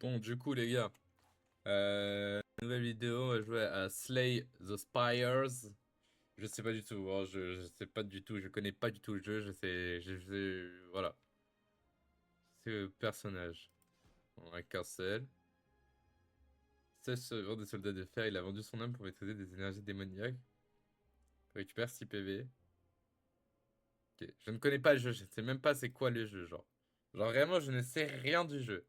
Bon, du coup, les gars, nouvelle vidéo, on va jouer à Slay the Spires. Je sais pas du tout, hein, je sais pas du tout, je connais pas du tout le jeu, voilà. C'est le personnage. On a qu'un seul. 16 survivants des soldats de fer, il a vendu son âme pour maîtriser des énergies démoniaques. Il récupère 6 PV. Ok, je ne connais pas le jeu, je sais même pas c'est quoi le jeu, genre. Genre vraiment, je ne sais rien du jeu.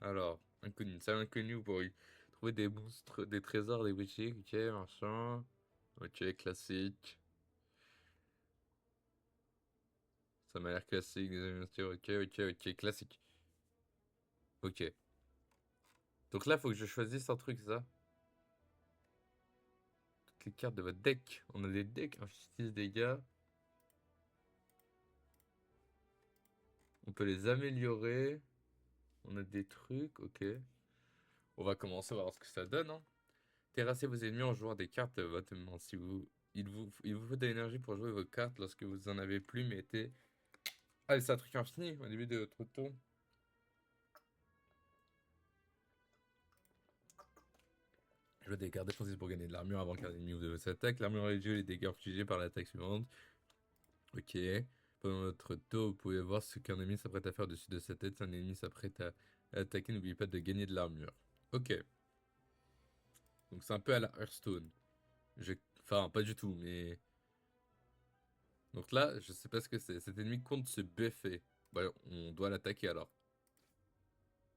Alors, inconnu, une salle inconnue pour y trouver des monstres, des trésors, des boutiques, ok, machin. Ok, classique. Ça m'a l'air classique, des aventures, ok, classique. Ok. Donc là, faut que je choisisse un truc, ça. Toutes les cartes de votre deck. On a des decks, inflige dégâts. On peut les améliorer. On a des trucs, ok. On va commencer à voir ce que ça donne, hein. Terrassez vos ennemis en jouant des cartes de votre main. Si vous... il vous faut de l'énergie pour jouer vos cartes lorsque vous en avez plus, mettez. Ah, c'est un truc infini au début de votre tour. Jouez des cartes défensives pour gagner de l'armure avant qu'un ennemi vous de votre attaque. L'armure réduit les dégâts infligés par l'attaque suivante. Ok. Pendant votre tour, vous pouvez voir ce qu'un ennemi s'apprête à faire au-dessus de sa tête. Si un ennemi s'apprête à attaquer, n'oubliez pas de gagner de l'armure. Ok. Donc c'est un peu à la Hearthstone. Enfin, pas du tout, mais... Donc là, je sais pas ce que c'est. Cet ennemi compte se buffer. Bah, on doit l'attaquer alors.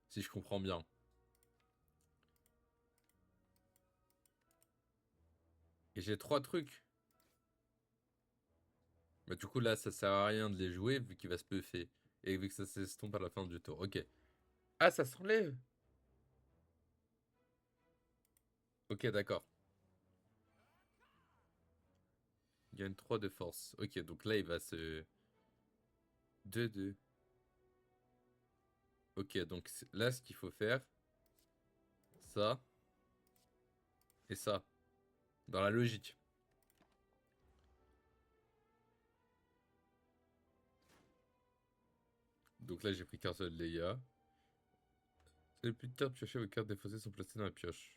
Si je comprends bien. Et j'ai trois trucs. Bah du coup là, ça sert à rien de les jouer vu qu'il va se buffer. Et vu que ça s'estompe à la fin du tour. Ok. Ah, ça s'enlève. Ok, d'accord. Il gagne 3 de force. Ok, donc là, il va se... 2-2. Ok, donc là, ce qu'il faut faire, ça et ça. Dans la logique. Donc là, j'ai pris qu'un seul dégât. Et plus tard, piocher vos cartes défaussées sont placées dans la pioche.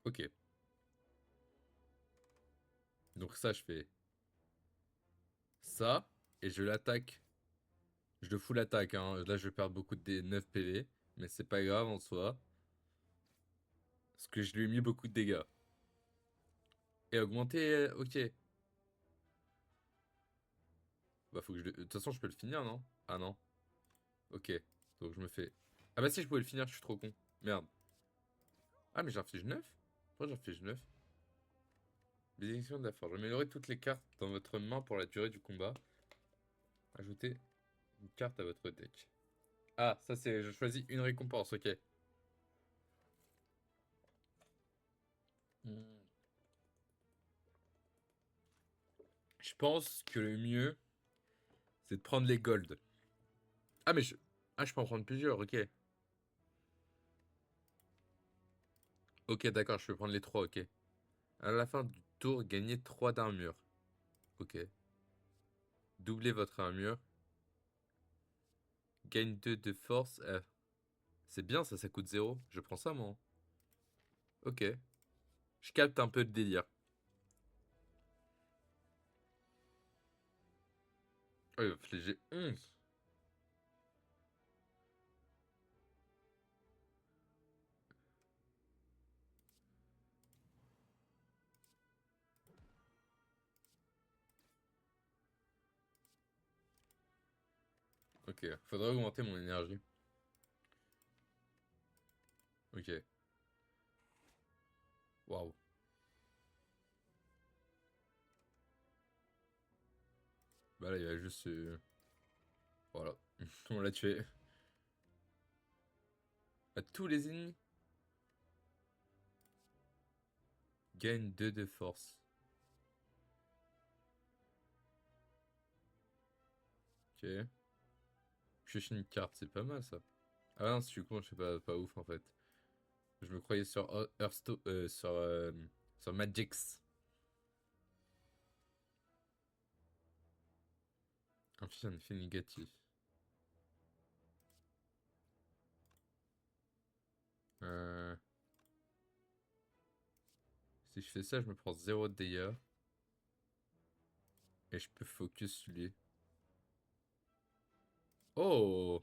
Ok. Donc ça, je fais ça. Et je l'attaque. Je le fous l'attaque, hein. Là, je vais perdre beaucoup de 9 PV. Mais c'est pas grave en soi. Parce que je lui ai mis beaucoup de dégâts. Et augmenter, ok. Bah, faut que je... De toute façon, je peux le finir, non? Ah non. Ok. Donc je me fais... Ah bah si, je pouvais le finir, je suis trop con. Merde. Ah, mais j'inflige 9. Pourquoi j'inflige 9? Bénédiction de la forge. Améliorez toutes les cartes dans votre main pour la durée du combat. Ajoutez une carte à votre deck. Ah, ça c'est... Je choisis une récompense, ok. Hmm. Je pense que le mieux, c'est de prendre les golds. Ah, mais je... Ah, je peux en prendre plusieurs, ok. Ok, d'accord, je peux prendre les trois, ok. À la fin du tour, gagnez 3 d'armure. Ok. Doublez votre armure. Gagne 2 de force. C'est bien ça, ça coûte 0. Je prends ça, moi. Ok. Je capte un peu le délire. Oh, il va infliger 11. Ok, faudrait augmenter mon énergie. Ok. Waouh. Bah là, il va juste... Voilà. On l'a tué. À tous les ennemis. Gagne 2 de force. Ok. Pioche une carte, c'est pas mal ça. Ah non, si je suis con, je sais pas, pas ouf en fait. Je me croyais sur Hearthstone, sur Magix. Inflige un effet négatif. Si je fais ça, je me prends 0 de dégâts. Et je peux focus sur lui. Oh!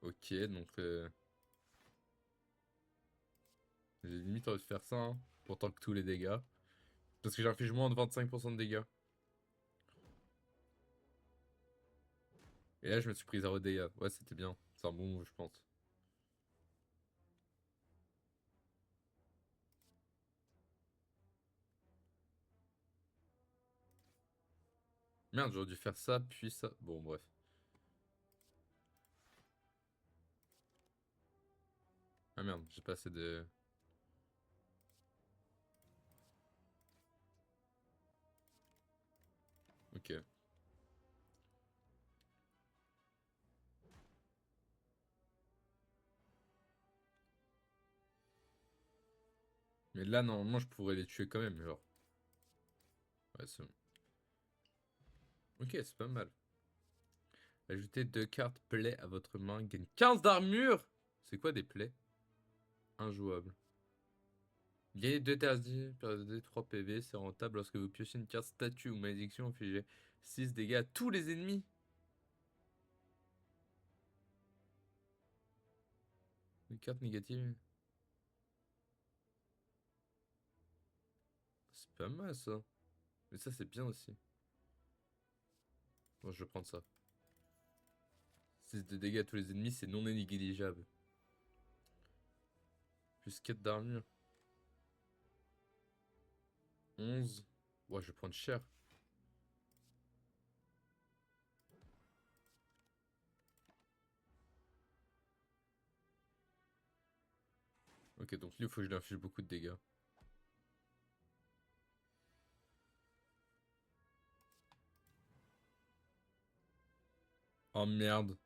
Ok, donc j'ai limite envie de faire ça, hein, pourtant que tous les dégâts. Parce que j'inflige moins de 25% de dégâts. Et là, je me suis pris 0 dégâts. Ouais, c'était bien. C'est un bon move, je pense. Merde, j'aurais dû faire ça, puis ça. Bon, bref. Ah merde, j'ai pas assez de... Ok. Mais là, normalement, je pourrais les tuer quand même, genre. Ouais, c'est bon. Ok, c'est pas mal. Ajoutez 2 cartes plaies à votre main. Gagne 15 d'armure! C'est quoi des plaies? Injouable. Gagnez 2 TSD, perdez 3 PV, c'est rentable lorsque vous piochez une carte statue ou malédiction, infligez 6 dégâts à tous les ennemis. Une carte négative. C'est pas mal ça. Mais ça, c'est bien aussi. Bon, je vais prendre ça. 6 de dégâts à tous les ennemis, c'est non négligeable. Plus 4 d'armure. 11. Ouais, je vais prendre cher. Ok, donc lui, il faut que je lui inflige beaucoup de dégâts. Oh merde.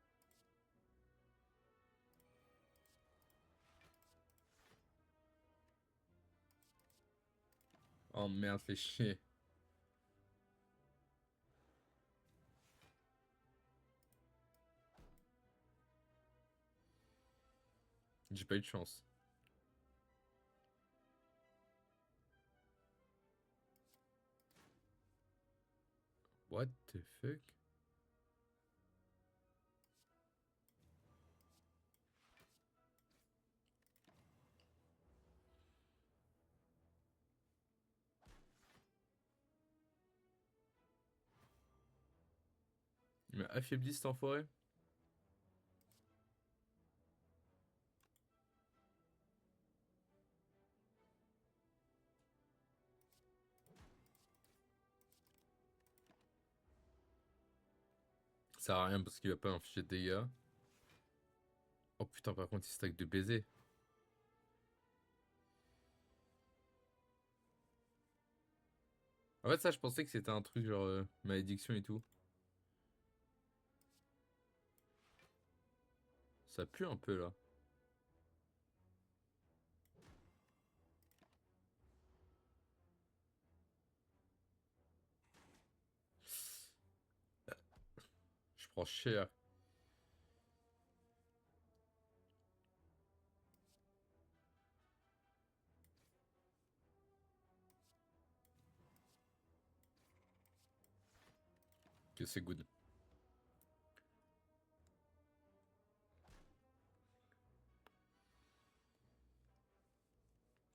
Oh merde, fais chier. J'ai pas eu de chance. What the fuck? Il m'a affaibli cet enfoiré? Ça sert à rien parce qu'il va pas infliger de dégâts. Oh putain, par contre, il stack de baisers. En fait, ça, je pensais que c'était un truc genre malédiction et tout. Ça pue un peu là. Je prends cher. Que c'est good.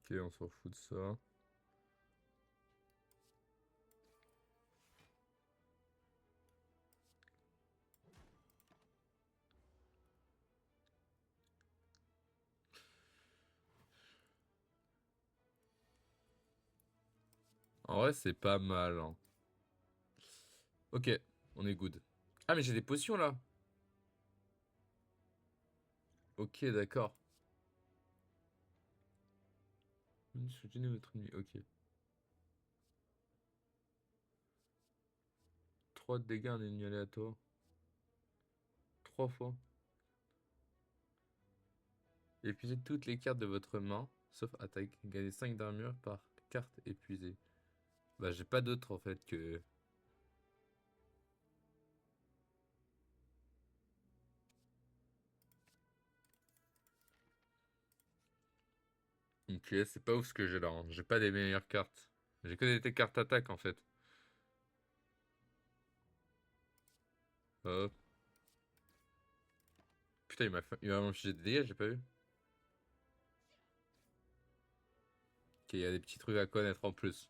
Ok, on s'en fout de ça. En vrai, c'est pas mal, hein. Ok, on est good. Ah, mais j'ai des potions là. Ok, d'accord. Soutenez votre ennemi, ok. 3 de dégâts à un ennemi aléatoire. 3 fois. Épuisez toutes les cartes de votre main, sauf attaque. Gagnez 5 d'armure par carte épuisée. Bah j'ai pas d'autre en fait que... Ok, c'est pas ouf ce que j'ai là, hein. J'ai pas des meilleures cartes. J'ai que des cartes attaque en fait. Hop. Putain, il m'a infligé des dégâts, j'ai pas vu. Ok, il y a des petits trucs à connaître en plus.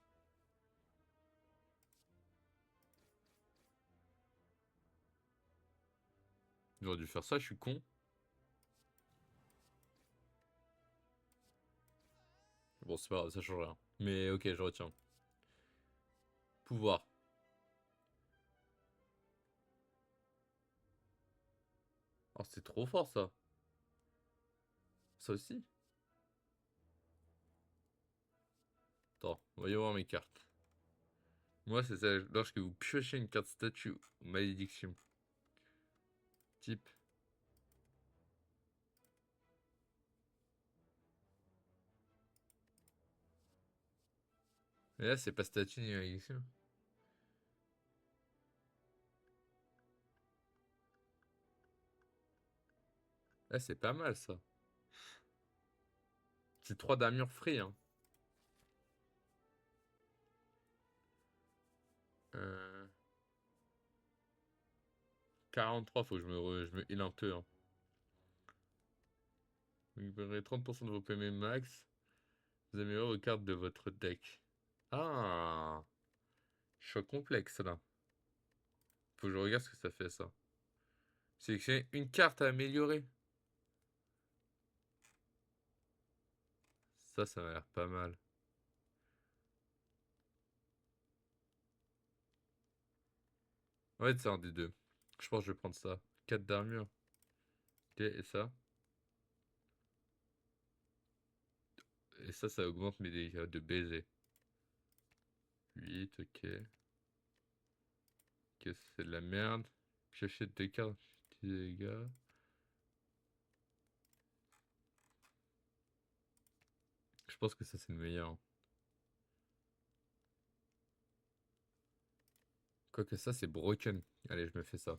J'aurais dû faire ça, je suis con. Bon, c'est pas grave, ça change rien. Mais ok, je retiens. Pouvoir. Oh, c'est trop fort ça. Ça aussi. Attends, voyons voir mes cartes. Moi, c'est ça, lorsque vous piochez une carte statue ou malédiction. Type. Et là, c'est pas statue ni malédiction. Là, c'est pas mal ça. C'est 3 d'armure free, hein. Euh, 43, faut que je me heal un peu, hein. Vous récupérez 30% de vos PM max. Vous améliorez vos cartes de votre deck. Ah, choix complexe là. Faut que je regarde ce que ça fait ça. C'est une carte à améliorer. Ça m'a l'air pas mal. Ouais, c'est un des deux. Je pense que je vais prendre ça. 4 d'armure. Ok, et ça. Et ça augmente mes dégâts de baiser. 8, ok. Ok, c'est de la merde. J'achète des cartes, des dégâts. Je pense que ça c'est le meilleur. Quoique ça c'est broken. Allez, je me fais ça.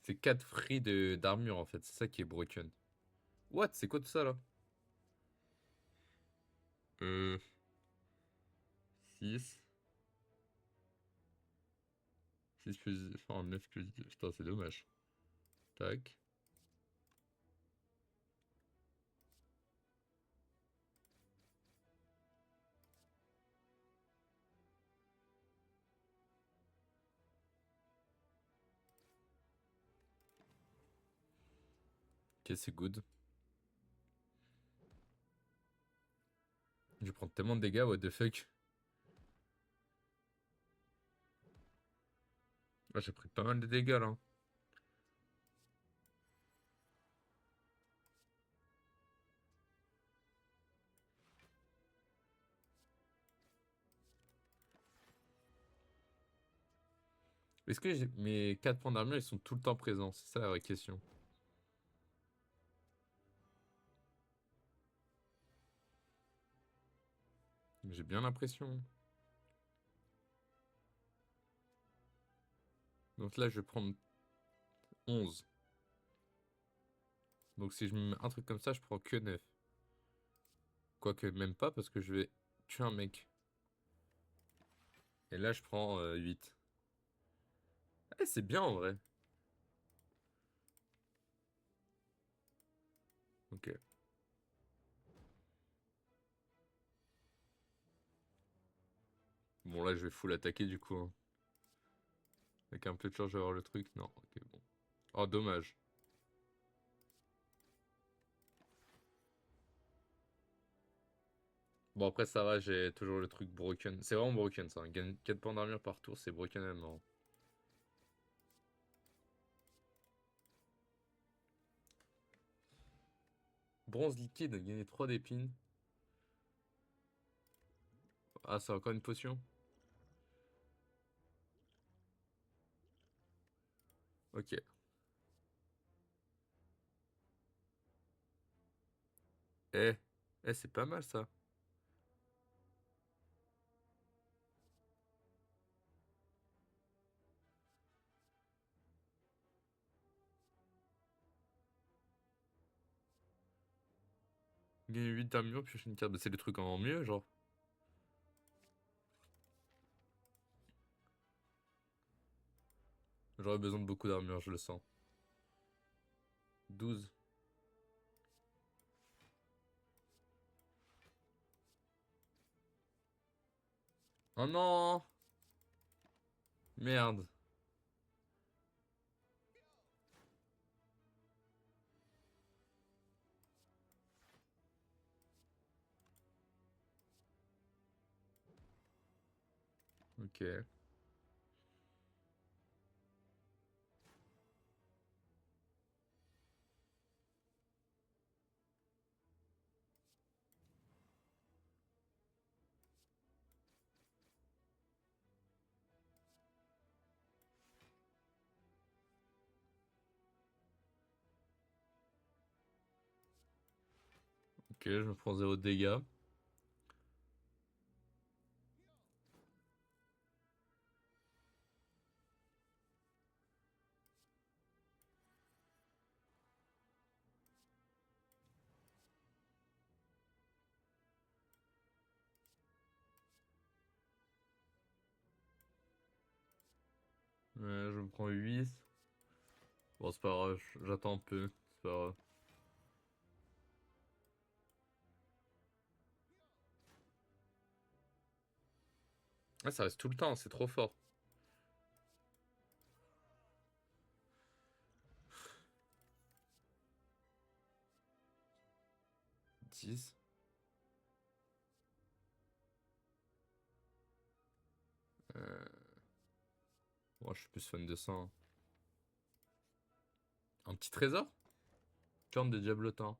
C'est 4 free d'armure en fait. C'est ça qui est broken. What? C'est quoi tout ça là? Euh. 6. 6 plus... Enfin, 9 plus... Putain, c'est dommage. Tac. Ok, c'est good. Je vais prendre tellement de dégâts, what the fuck. Ah, j'ai pris pas mal de dégâts là. Est-ce que mes 4 points d'armure ils sont tout le temps présents? C'est ça la vraie question. J'ai bien l'impression. Donc là, je vais prendre 11. Donc si je me mets un truc comme ça, je prends que 9. Quoique même pas, parce que je vais tuer un mec. Et là, je prends 8. Eh, c'est bien en vrai. Ok. Bon, là, je vais full attaquer du coup, hein. Avec un peu de chance, je vais avoir le truc. Non, ok, bon. Oh, dommage. Bon, après, ça va, j'ai toujours le truc broken. C'est vraiment broken ça. Gagne 4 points d'armure par tour, c'est broken même, hein. Bronze liquide, gagner 3 d'épines. Ah, c'est encore une potion? Ok. Eh, c'est pas mal ça. Gagner 8 d'armure, piocher une carte. Bah, c'est le truc en mieux, genre. J'aurais besoin de beaucoup d'armure, je le sens. 12. Oh non! Merde. Ok. Ok, je me prends 0 de dégâts. Je me prends 8. Bon, c'est pas grave, j'attends un peu. C'est pas grave. Ah, ça reste tout le temps, c'est trop fort. 10. Moi, je suis plus fan de ça, hein. Un petit trésor? Corne de diablotin.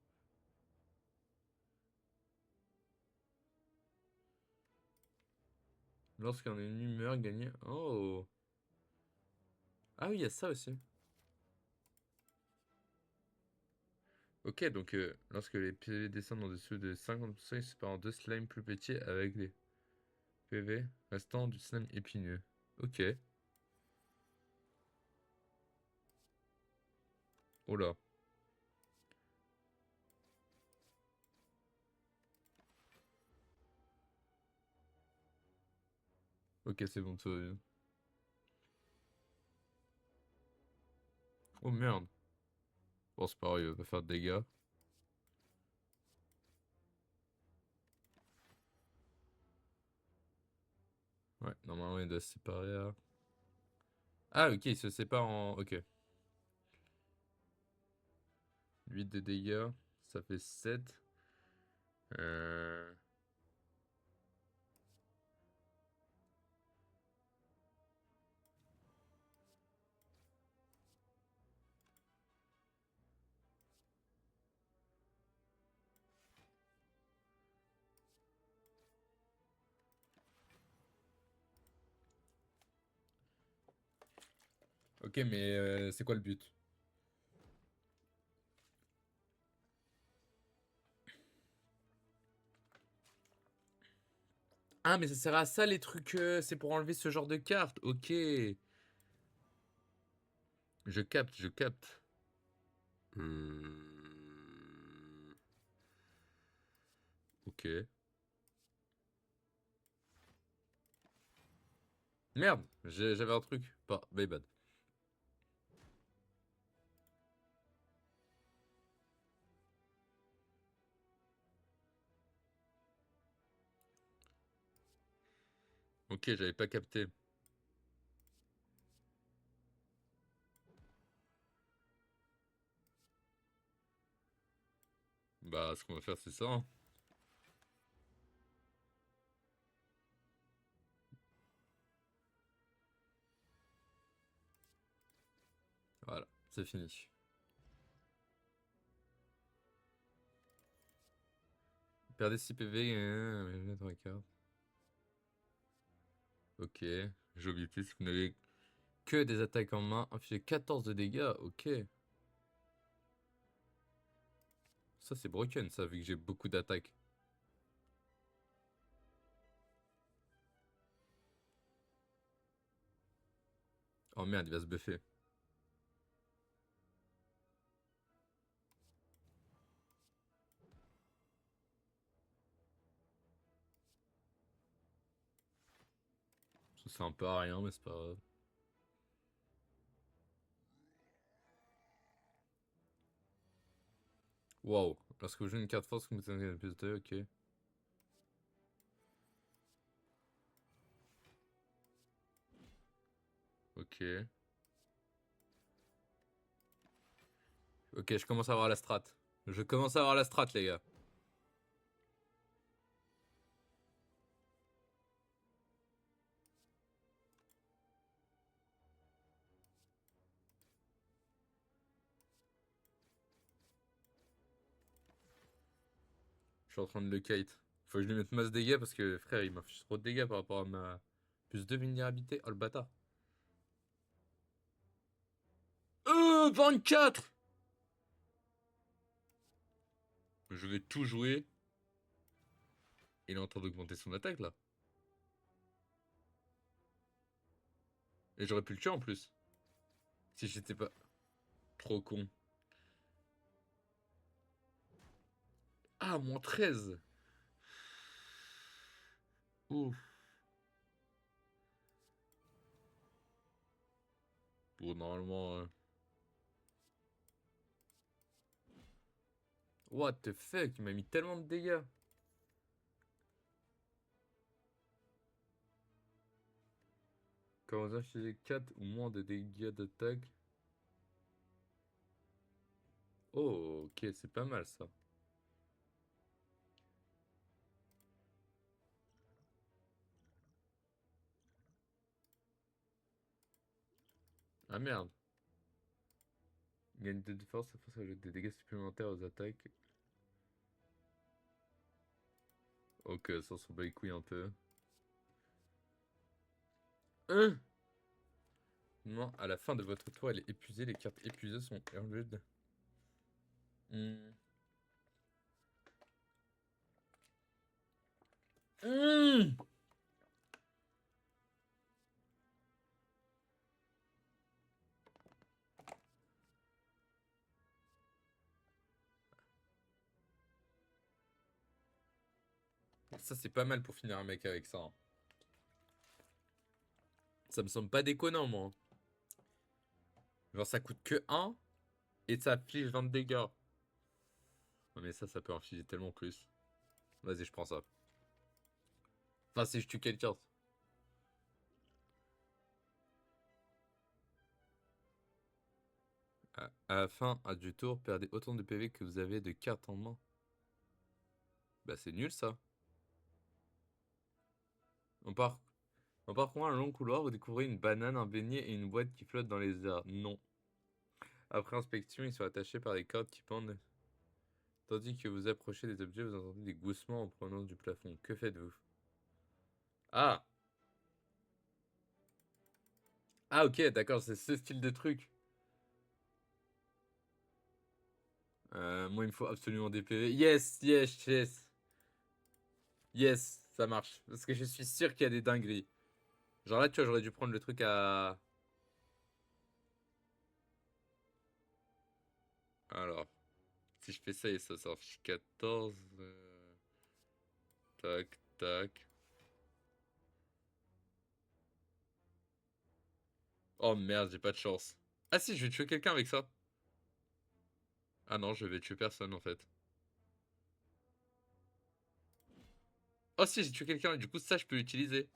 Lorsqu'un ennemi meurt, gagner. Oh! Ah oui, il y a ça aussi. Ok, donc lorsque les PV descendent en dessous de 50%, ils se séparent en deux slimes plus petits avec les PV restant du slime épineux. Ok. Oh là. Ok, c'est bon, tout va bien. Oh merde. Bon, c'est pareil, il va pas faire de dégâts. Ouais, normalement, il doit se séparer à... Ah, ok, il se sépare en... Ok. 8 de dégâts, ça fait 7. Euh... Ok, mais c'est quoi le but? Ah, mais ça sert à ça les trucs, c'est pour enlever ce genre de carte. Ok. Je capte, je capte. Ok. Merde, j'avais un truc. Pas, my bad. Ok, j'avais pas capté. Bah, ce qu'on va faire, c'est ça, hein. Voilà, c'est fini. Perdez 6 PV, dans la carte. Ok, j'ai oublié plus. Vous n'avez que des attaques en main. Infligez 14 de dégâts, ok. Ça, c'est broken, ça, vu que j'ai beaucoup d'attaques. Oh merde, il va se buffer. C'est un peu à rien, mais c'est pas grave. Waouh. Lorsque vous jouez une carte force, que vous avez plus de... Ok. Ok. Ok, je commence à avoir la strat. Je commence à avoir la strat, les gars. Je suis en train de le kite. Faut que je lui mette masse dégâts parce que, frère, il m'a fait trop de dégâts par rapport à ma... Plus de vulnérabilité. Oh, le bâtard. 24. Je vais tout jouer. Il est en train d'augmenter son attaque, là. Et j'aurais pu le tuer, en plus. Si j'étais pas trop con. Ah, moins 13. Ouf. Bon, normalement... What the fuck, il m'a mis tellement de dégâts. Quand vous infligez 4 ou moins de dégâts d'attaque. Oh, ok, c'est pas mal ça. Ah merde. Gagne 2 de force, ça force ajoute des dégâts supplémentaires aux attaques. Ok, ça s'en bat les couilles un peu. Hein? Non, à la fin de votre tour, elle est épuisée. Les cartes épuisées sont urged. Hmm. Hmm. Ça, c'est pas mal pour finir un mec avec ça, hein. Ça me semble pas déconnant, moi. Genre, ça coûte que 1 et ça affiche 20 de dégâts. Non, mais ça peut infliger tellement plus. Vas-y, je prends ça. Enfin, si je tue quelqu'un. À la fin du tour, perdez autant de PV que vous avez de cartes en main. Bah, c'est nul ça. On part, on parcourt un long couloir, vous découvrez une banane, un beignet et une boîte qui flotte dans les airs. Non. Après inspection, ils sont attachés par des cordes qui pendent. Tandis que vous approchez des objets, vous entendez des gloussements en provenance du plafond. Que faites-vous? Ah! Ah, ok, d'accord, c'est ce style de truc. Moi, il me faut absolument des PV. Yes, yes, yes. Yes, ça marche. Parce que je suis sûr qu'il y a des dingueries. Genre là, tu vois, j'aurais dû prendre le truc à... Alors, si je fais ça et ça s'affiche 14... Tac, tac. Oh merde, j'ai pas de chance. Ah si, je vais tuer quelqu'un avec ça. Ah non, je vais tuer personne en fait. Oh si, j'ai tué quelqu'un et du coup ça, je peux l'utiliser.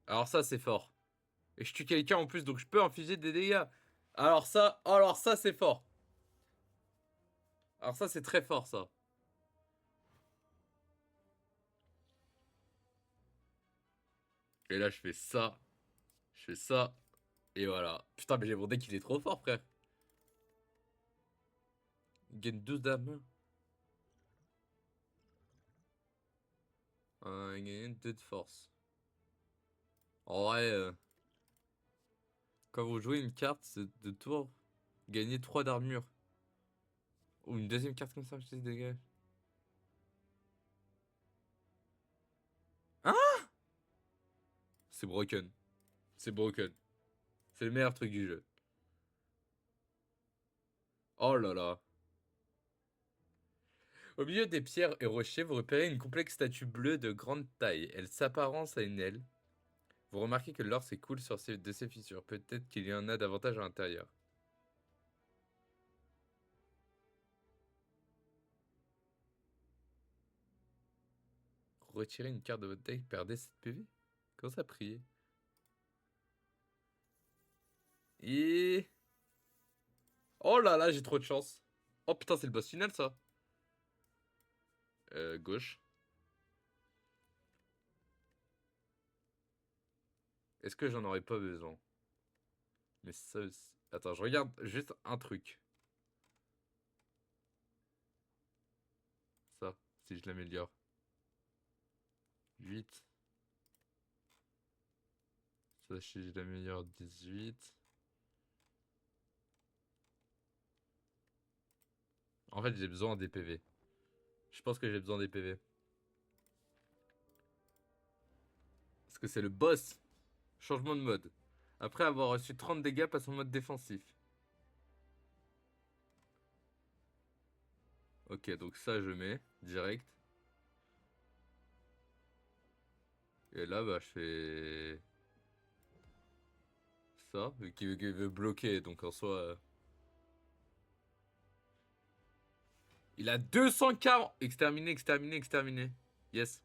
Alors ça, c'est fort. Et je tue quelqu'un en plus, donc je peux infliger des dégâts. Alors ça, c'est fort. Alors ça, c'est très fort, ça. Et là, je fais ça. Je fais ça. Et voilà. Putain, mais j'ai mon deck, il est trop fort, frère. Il gagne 12 dames. Il gagne 2 de force. En vrai, quand vous jouez une carte de tour, gagnez 3 d'armure. Ou une deuxième carte comme ça, je te dégage. Hein? C'est broken. C'est broken. C'est le meilleur truc du jeu. Oh là là. Au milieu des pierres et rochers, vous repérez une complexe statue bleue de grande taille. Elle s'apparence à une aile. Vous remarquez que l'or s'écoule sur de ces fissures. Peut-être qu'il y en a davantage à l'intérieur. Retirez une carte de votre deck, perdez 7 PV. Comment ça prier? Et... Oh là là, j'ai trop de chance. Oh putain, c'est le boss final ça. Gauche. Est-ce que j'en aurais pas besoin? Mais ça aussi... Attends, je regarde juste un truc. Ça, si je l'améliore. 8. Ça, si je l'améliore, 18. En fait, j'ai besoin des PV. Je pense que j'ai besoin des PV. Parce que c'est le boss. Changement de mode. Après avoir reçu 30 dégâts, passe en mode défensif. Ok, donc ça, je mets direct. Et là, bah, je fais... ça, vu qu'il veut bloquer, donc en soi... Il a 240... Exterminé, exterminé, exterminé. Yes.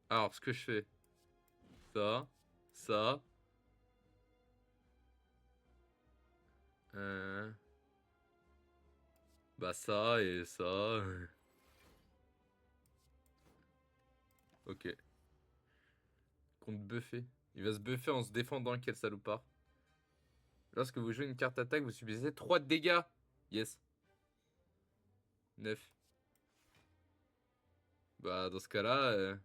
Alors, ce que je fais... Ça, ça... Bah ça et ça... Ok. Contre buffer. Il va se buffer en se défendant, quel salopard. Lorsque vous jouez une carte attaque, vous subissez 3 de dégâts. Yes. 9. Bah dans ce cas-là,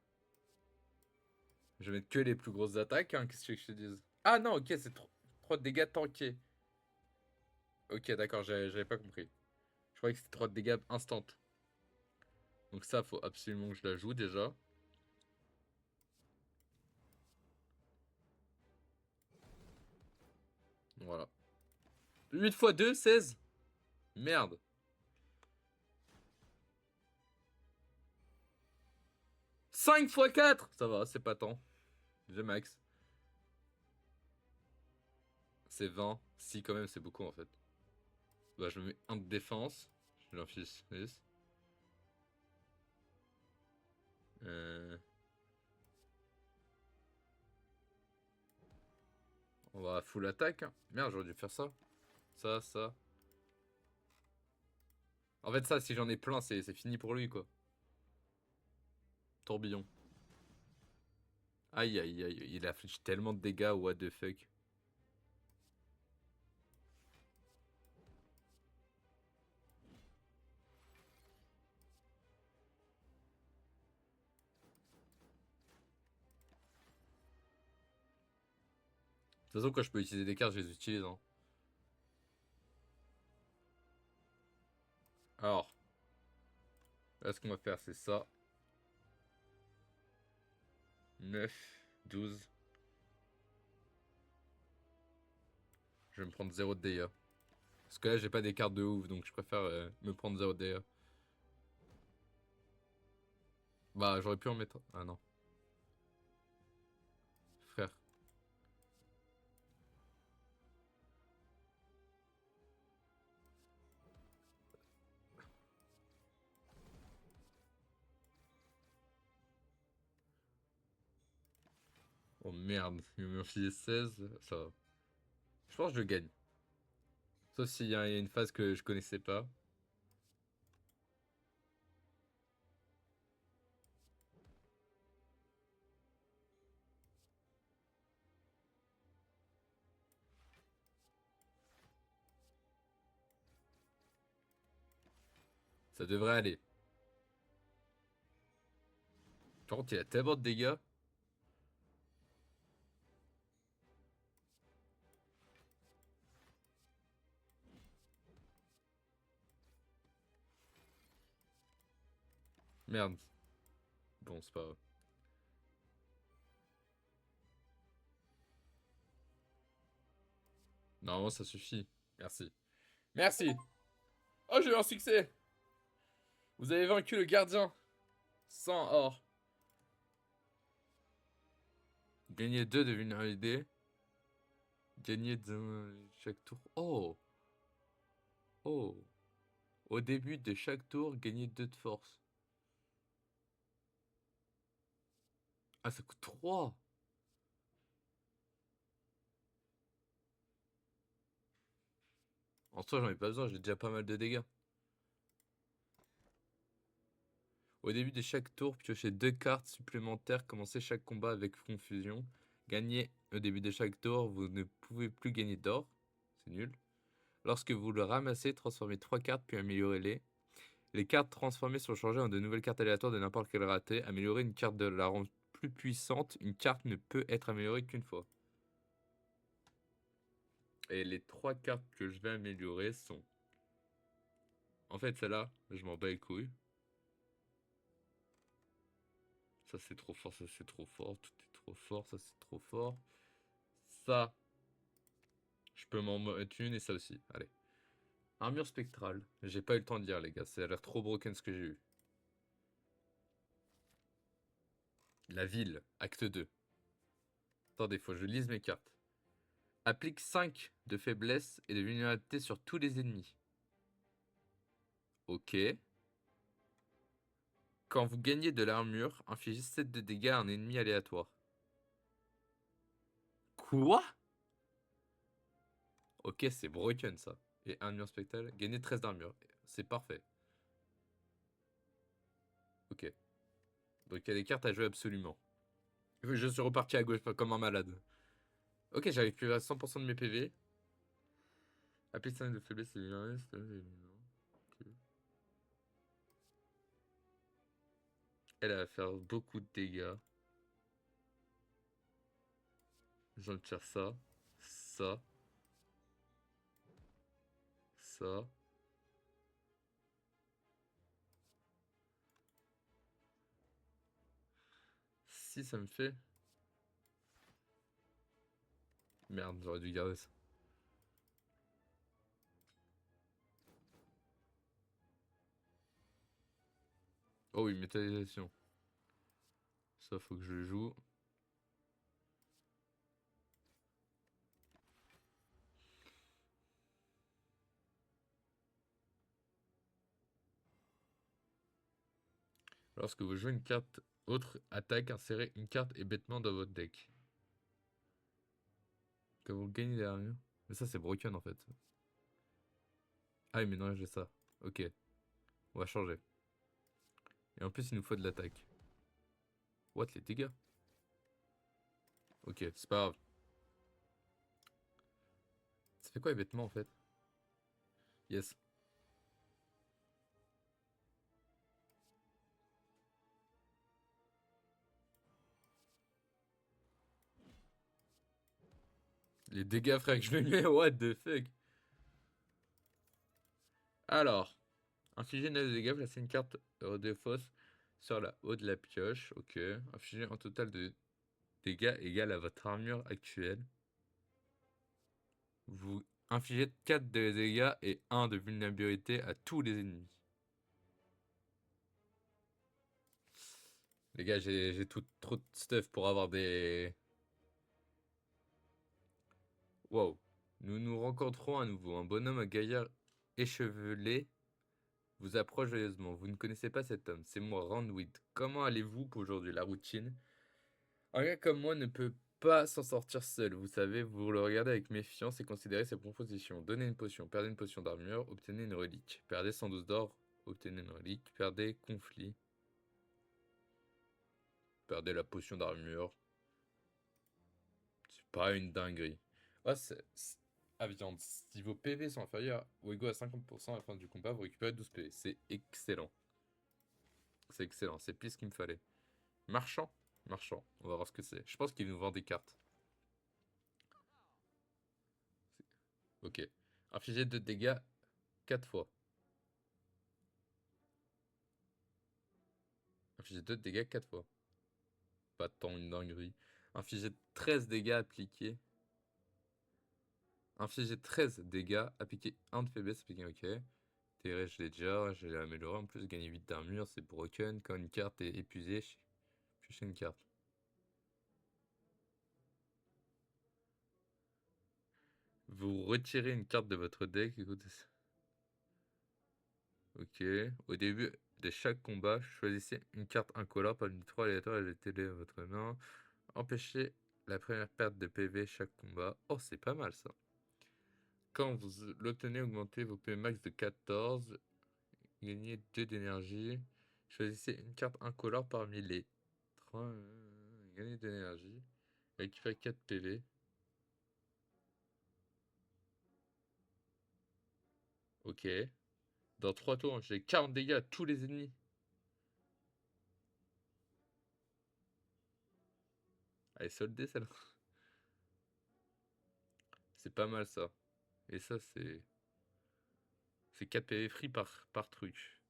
je vais mettre que les plus grosses attaques, hein. Qu'est-ce que tu veux que je te dise? Ah non, ok, c'est 3 de dégâts tankés. Ok, d'accord, j'avais pas compris. Je croyais que c'était 3 de dégâts instant. Donc ça, faut absolument que je la joue déjà. Voilà. 8 x 2, 16. Merde. 5 x 4. Ça va, c'est pas tant. J'ai max. C'est 20. Si, quand même, c'est beaucoup en fait. Bah, je me mets 1 de défense. Je l'inflige 10. On va full attaque, hein. Merde, j'aurais dû faire ça. Ça, ça. En fait, ça, si j'en ai plein, c'est fini pour lui, quoi. Tourbillon. Aïe, aïe, aïe. Il afflige tellement de dégâts, what the fuck. De toute façon, quand je peux utiliser des cartes, je les utilise, hein. Alors. Là, ce qu'on va faire, c'est ça. 9, 12. Je vais me prendre 0 de dégâts. Parce que là, j'ai pas des cartes de ouf, donc je préfère me prendre 0 de dégâts. Bah, j'aurais pu en mettre. Ah non. Frère. Oh merde, il m'a filé 16. Ça va. Je pense que je gagne. Sauf s'il y a une phase que je connaissais pas. Ça devrait aller. Par contre, il a tellement de dégâts. Merde. Bon, c'est pas grave. Normalement, ça suffit. Merci. Merci. Oh, j'ai eu un succès. Vous avez vaincu le gardien. Sans or. Gagner 2 de vulnérabilité. Gagner chaque tour. Oh! Oh! Au début de chaque tour, gagner 2 de force. Ah, ça coûte 3! En soi, j'en ai pas besoin, j'ai déjà pas mal de dégâts. Au début de chaque tour, piochez 2 cartes supplémentaires, commencez chaque combat avec confusion. Gagnez au début de chaque tour, vous ne pouvez plus gagner d'or. C'est nul. Lorsque vous le ramassez, transformez 3 cartes puis améliorez-les. Les cartes transformées sont changées en de nouvelles cartes aléatoires de n'importe quel raté. Améliorer une carte de la rend plus puissante. Une carte ne peut être améliorée qu'une fois. Et les 3 cartes que je vais améliorer sont... En fait, celle-là, je m'en bats les couilles. Ça c'est trop fort, ça c'est trop fort, tout est trop fort, ça c'est trop fort. Ça, je peux m'en mettre une et ça aussi. Allez. Armure spectrale. J'ai pas eu le temps de dire les gars, ça a l'air trop broken ce que j'ai eu. La ville, acte 2. Attendez, faut que je lise mes cartes. Applique 5 de faiblesse et de vulnérabilité sur tous les ennemis. Ok. Quand vous gagnez de l'armure, infligez 7 de dégâts à un ennemi aléatoire. Quoi? Ok, c'est broken ça. Et armure spectrale, gagner 13 d'armure. C'est parfait. Ok. Donc il y a des cartes à jouer absolument. Je suis reparti à gauche comme un malade. Ok, j'arrive plus à 100% de mes PV. Applique 5 de faiblesse et ok. Elle va faire beaucoup de dégâts. J'en tire ça. Ça. Ça. Si ça me fait... Merde, j'aurais dû garder ça. Oh oui, métallisation. Ça, faut que je joue. Lorsque vous jouez une carte autre attaque, insérez une carte hébétement dans votre deck. Que vous gagnez derrière. Mais ça, c'est broken en fait. Ah oui, mais non, j'ai ça. Ok, on va changer. Et en plus, il nous faut de l'attaque. What, les dégâts? Ok, c'est pas grave. Ça fait quoi hébétement en fait? Yes. Les dégâts, frère, que je lui mets, what the fuck? Alors, infliger 9 dégâts, placer une carte de fausse sur la haut de la pioche. Ok. Infliger un total de dégâts égal à votre armure actuelle. Vous infligez 4 de dégâts et 1 de vulnérabilité à tous les ennemis. Les gars, j'ai tout trop de stuff pour avoir des... Wow. Nous nous rencontrons à nouveau. Un bonhomme à gaillard échevelé vous approche joyeusement. Vous ne connaissez pas cet homme. C'est moi, Randwid. Comment allez-vous pour aujourd'hui? La routine. Un gars comme moi ne peut pas s'en sortir seul. Vous savez, vous le regardez avec méfiance et considérez ses propositions. Donnez une potion, perdez une potion d'armure, obtenez une relique. Perdez 112 d'or, obtenez une relique. Perdez conflit. Perdez la potion d'armure. C'est pas une dinguerie. Ah, ah, viande. Si vos PV sont inférieurs ou égaux à 50% à la fin du combat, vous récupérez 12 PV. C'est excellent. C'est excellent. C'est pile ce qu'il me fallait. Marchand. Marchand. On va voir ce que c'est. Je pense qu'il nous vend des cartes. Ok. Infliger de dégâts 4 fois. Infliger 2 dégâts 4 fois. Pas tant une dinguerie. Infliger 13 dégâts appliqués. Infliger 13 dégâts, appliquer 1 de faiblesse, appliquer ok. TR, je l'ai déjà, je l'ai amélioré en plus, gagner 8 d'armure, c'est broken. Quand une carte est épuisée, piochez une carte. Vous retirez une carte de votre deck. Écoutez ça. Ok. Au début de chaque combat, choisissez une carte incolore parmi les 3 aléatoires et jetez-les à votre main. Empêchez la première perte de PV chaque combat. Oh, c'est pas mal ça. Quand vous l'obtenez, augmentez vos PV max de 14. Gagnez 2 d'énergie. Choisissez une carte incolore parmi les 3. Gagnez 2 d'énergie. Récupérez 4 PV. Ok. Dans 3 tours, j'ai 40 dégâts à tous les ennemis. Elle est soldée celle-là. C'est pas mal ça. Et ça, c'est 4 PV free par truc.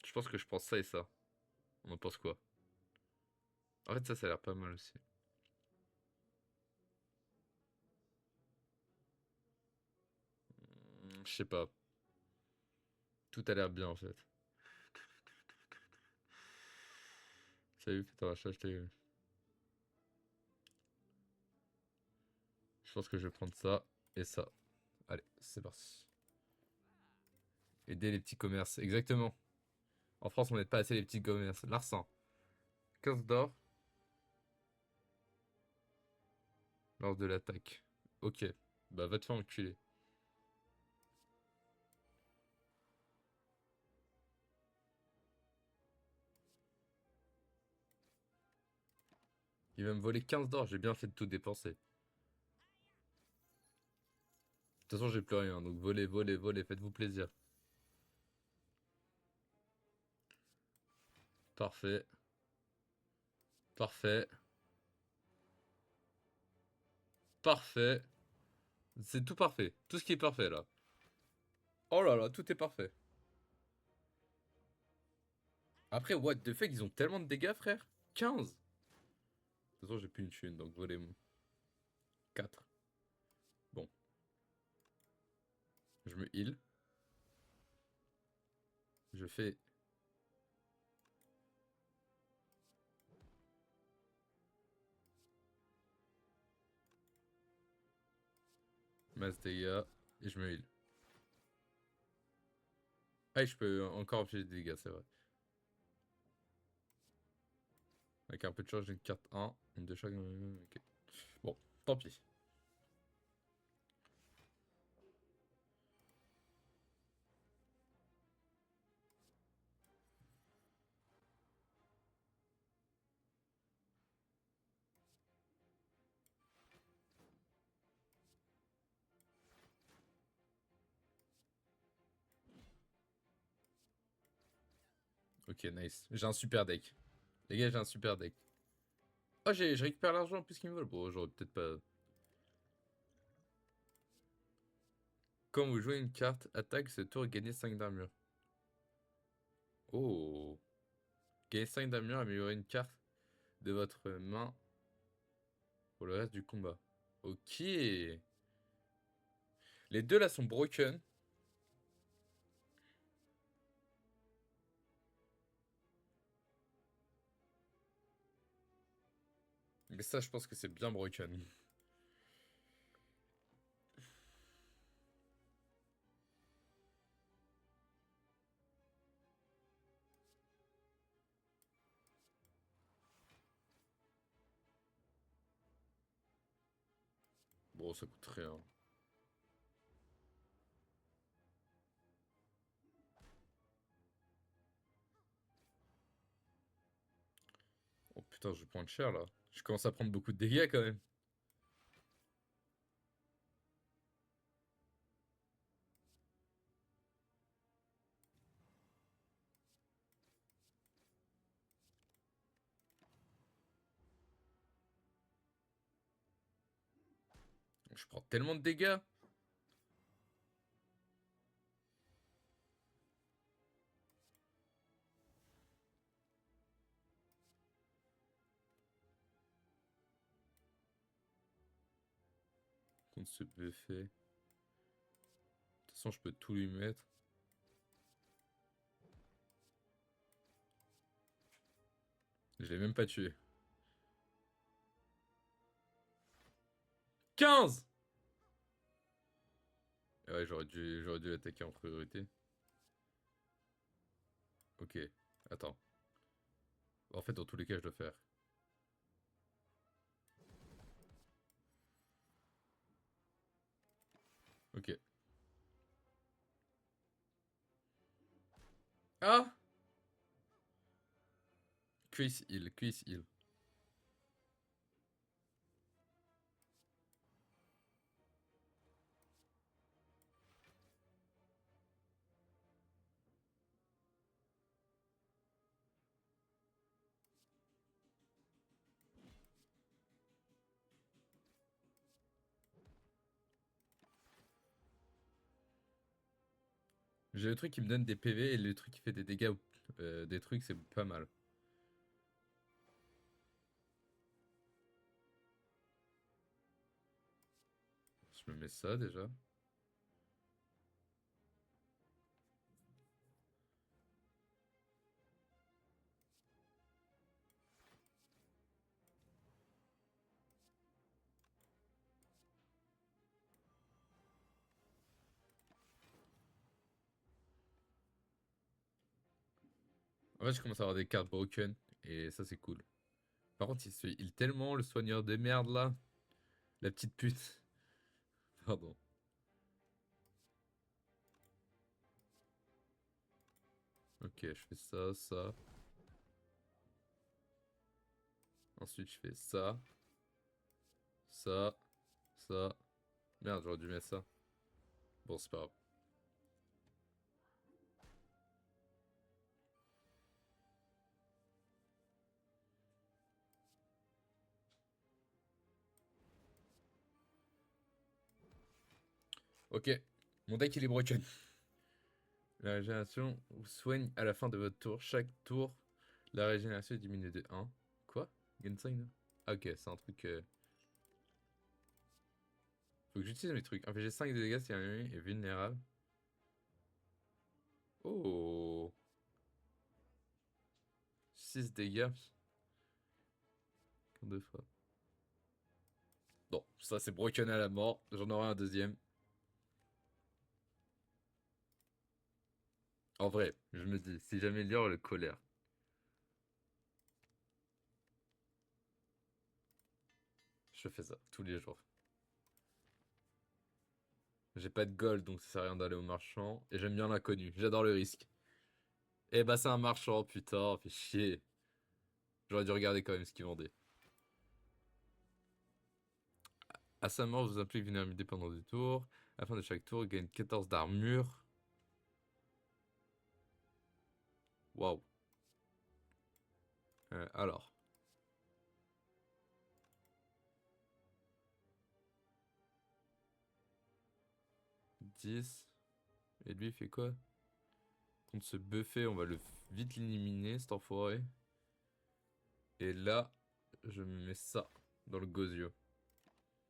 Je pense que je pense ça et ça. On en pense quoi? En fait, ça a l'air pas mal aussi. Je sais pas. Tout a l'air bien en fait. Salut, fais ton rachat, je pense que je vais prendre ça et ça. Allez, c'est parti. Aider les petits commerces, exactement. En France, on n'aide pas assez les petits commerces. Larcin. 15 d'or. Lors de l'attaque. Ok. Bah, va te faire enculer. Il va me voler 15 d'or, j'ai bien fait de tout dépenser. De toute façon, j'ai plus rien, donc volez, volez, volez, faites-vous plaisir. Parfait. Parfait. Parfait. C'est tout parfait. Tout ce qui est parfait, là. Oh là là, tout est parfait. Après, what the fuck, ils ont tellement de dégâts, frère. 15. De toute façon, j'ai plus une thune, donc volez 4. Bon. Je me heal. Je fais... masse dégâts. Et je me heal. Ah, et je peux encore infliger des dégâts, c'est vrai. Avec un peu de chance, j'ai une carte 1. Une de chaque... Ok. Bon, tant pis. Ok, nice. J'ai un super deck. Les gars, j'ai un super deck. Oh, je récupère l'argent en plus qu'ils me veulent. Bon, j'aurais peut-être pas... Quand vous jouez une carte, attaque, ce tour, gagnez 5 d'armure. Oh. Gagnez 5 d'armure, améliorer une carte de votre main pour le reste du combat. Ok. Les deux là sont broken. Mais ça, je pense que c'est bien broken. Bon, ça coûte rien. Oh putain, je vais prendre cher là. Je commence à prendre beaucoup de dégâts quand même. Je prends tellement de dégâts. Contre ce buffet. De toute façon, je peux tout lui mettre. Je l'ai même pas tué. 15. Ouais, j'aurais dû l'attaquer en priorité. Ok, attends. En fait, dans tous les cas, je dois faire. Ok. Ah! Chris Hill, Chris Hill. J'ai le truc qui me donne des PV et le truc qui fait des dégâts, des trucs, c'est pas mal. Je me mets ça déjà. En fait, je commence à avoir des cartes broken et ça, c'est cool. Par contre, il se heal tellement, le soigneur de merde là. La petite pute. Pardon. Ok, je fais ça, ça. Ensuite, je fais ça, ça, ça. Merde, j'aurais dû mettre ça. Bon, c'est pas grave. Ok, mon deck il est broken. La régénération vous soigne à la fin de votre tour. Chaque tour, la régénération est diminuée de 1. Quoi? Gensign? Ah, ok, c'est un truc. Faut que j'utilise mes trucs. Infliger 5 de dégâts si un ennemi est vulnérable. Oh! 6 dégâts. Deux fois. Bon, ça c'est broken à la mort. J'en aurai un deuxième. En vrai, je me dis, si j'améliore le colère. Je fais ça tous les jours. J'ai pas de gold, donc ça sert à rien d'aller au marchand. Et j'aime bien l'inconnu. J'adore le risque. Eh bah, c'est un marchand, putain, fait chier. J'aurais dû regarder quand même ce qu'il vendait. À sa mort, vous implique vulnérabilité pendant 2 tours. À la fin de chaque tour, gagne 14 d'armure. Waouh. Alors. 10. Et lui, il fait quoi? Contre ce buffet, on va le vite l'éliminer, cet enfoiré. Et là, je me mets ça dans le gosio.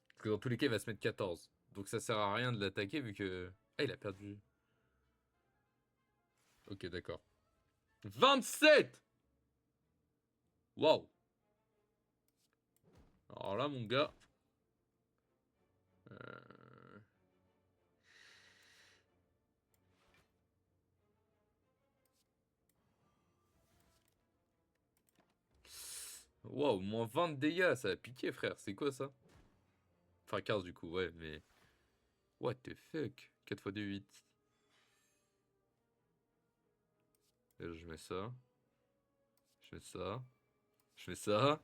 Parce que dans tous les cas, il va se mettre 14. Donc ça sert à rien de l'attaquer vu que... Ah, il a perdu. Ok, d'accord. 27! Waouh! Alors là, mon gars... euh, Waouh, moins 20 de dégâts, ça a piqué, frère. C'est quoi ça? Enfin, 15 du coup, ouais, mais... What the fuck? 4 fois 2, 8. Et là, je mets ça. Je fais ça. Je fais ça.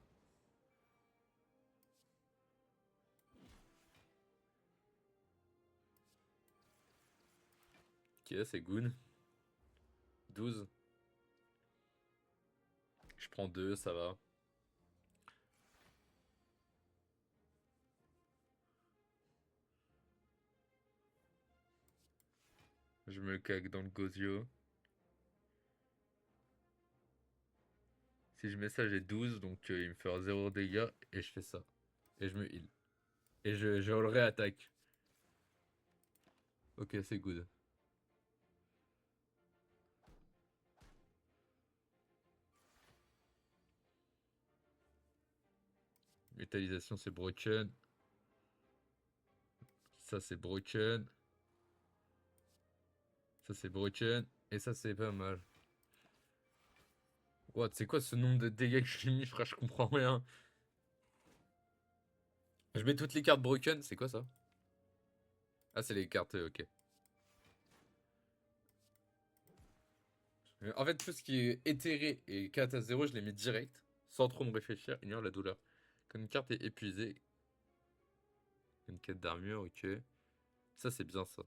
Ok, c'est good. 12. Je prends 2, ça va. Je me cague dans le gosio. Si je mets ça, j'ai 12, donc il me fera 0 dégâts. Et je fais ça. Et je me heal. Et je le réattaque. Ok, c'est good. Métallisation, c'est broken. Ça, c'est broken. Ça c'est broken. Et ça c'est pas mal. What, c'est quoi ce nombre de dégâts que j'ai mis, frère? Je comprends rien. Je mets toutes les cartes broken, c'est quoi ça? Ah, c'est les cartes, ok. En fait, tout ce qui est éthéré et 4 à 0, je les mets direct, sans trop me réfléchir, ignore la douleur. Quand une carte est épuisée, une quête d'armure, ok. Ça, c'est bien ça.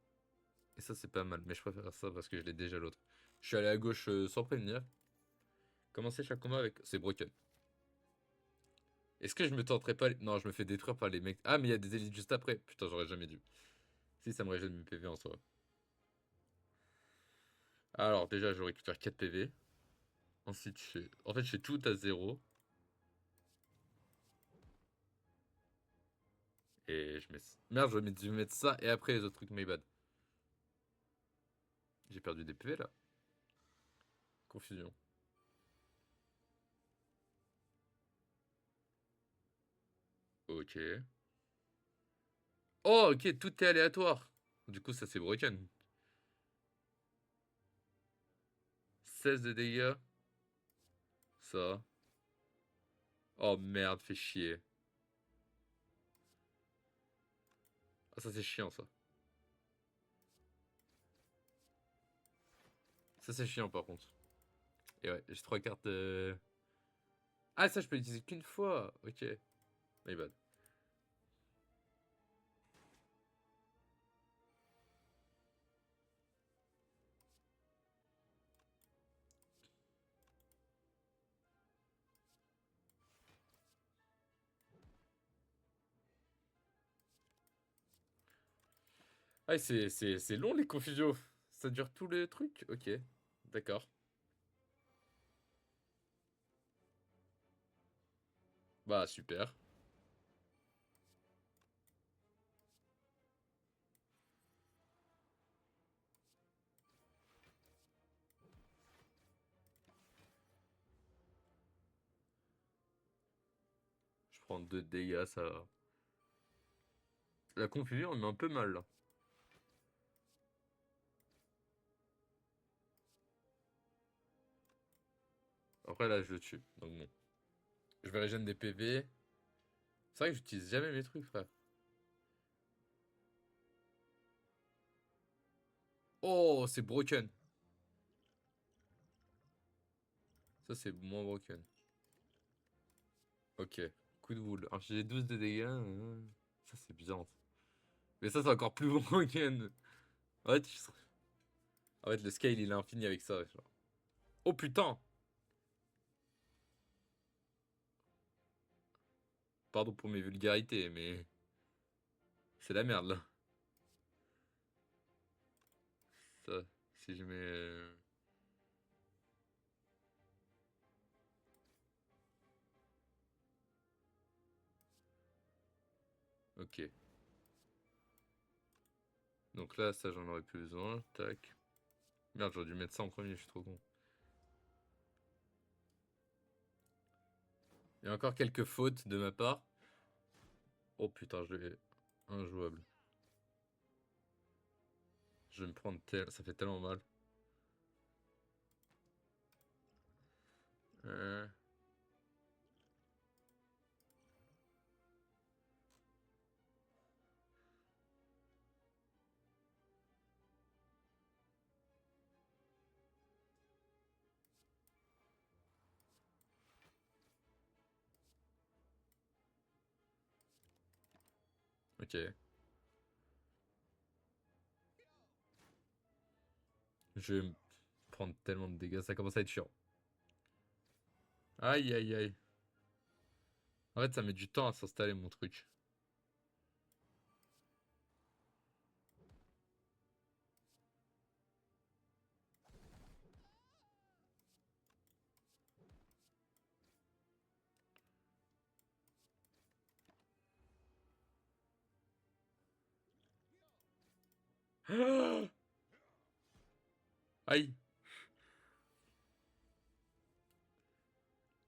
Et ça, c'est pas mal, mais je préfère ça parce que je l'ai déjà l'autre. Je suis allé à gauche sans prévenir. Commencer chaque combat avec. C'est broken. Est-ce que je me tenterais pas. Non, je me fais détruire par les mecs. Ah, mais il y a des élites juste après. Putain, j'aurais jamais dû. Si, ça me régène mes PV en soi. Alors, déjà, je récupère 4 PV. Ensuite, en fait, je fais tout à 0. Et je mets. Merde, j'aurais dû mettre ça et après les autres trucs, my bad. J'ai perdu des PV là. Confusion. Ok. Oh, ok, tout est aléatoire. Du coup, ça c'est broken. 16 de dégâts. Ça. Oh merde, fait chier. Ah, ça c'est chiant ça. Ça c'est chiant par contre. Et ouais, j'ai 3 cartes. Ah, ça je peux l'utiliser qu'une fois. Ok. My bad. Ah, c'est long les confusions. Ça dure tout le truc. Ok. D'accord. Bah, super. Je prends 2 dégâts, ça va. La confusion, elle met un peu mal là. Après là, je le tue. Donc bon. Je vais régénérer des PV. C'est vrai que j'utilise jamais mes trucs, frère. Oh, c'est broken. Ça, c'est moins broken. Ok. Coup de boule. Alors, j'ai 12 de dégâts. Ça, c'est bizarre. Mais ça, c'est encore plus broken. En fait, en fait, le scale, il est infini avec ça. Genre. Oh putain! Pardon pour mes vulgarités, mais c'est la merde là. Ça, si je mets. Ok. Donc là, ça, j'en aurais plus besoin. Tac. Merde, j'aurais dû mettre ça en premier, je suis trop con. Il y a encore quelques fautes de ma part. Oh putain, je l'ai. Injouable. Je vais me prendre ça fait tellement mal. Euh, Ok. Je vais me prendre tellement de dégâts, ça commence à être chiant. Aïe aïe aïe. En fait, ça met du temps à s'installer mon truc. Aïe.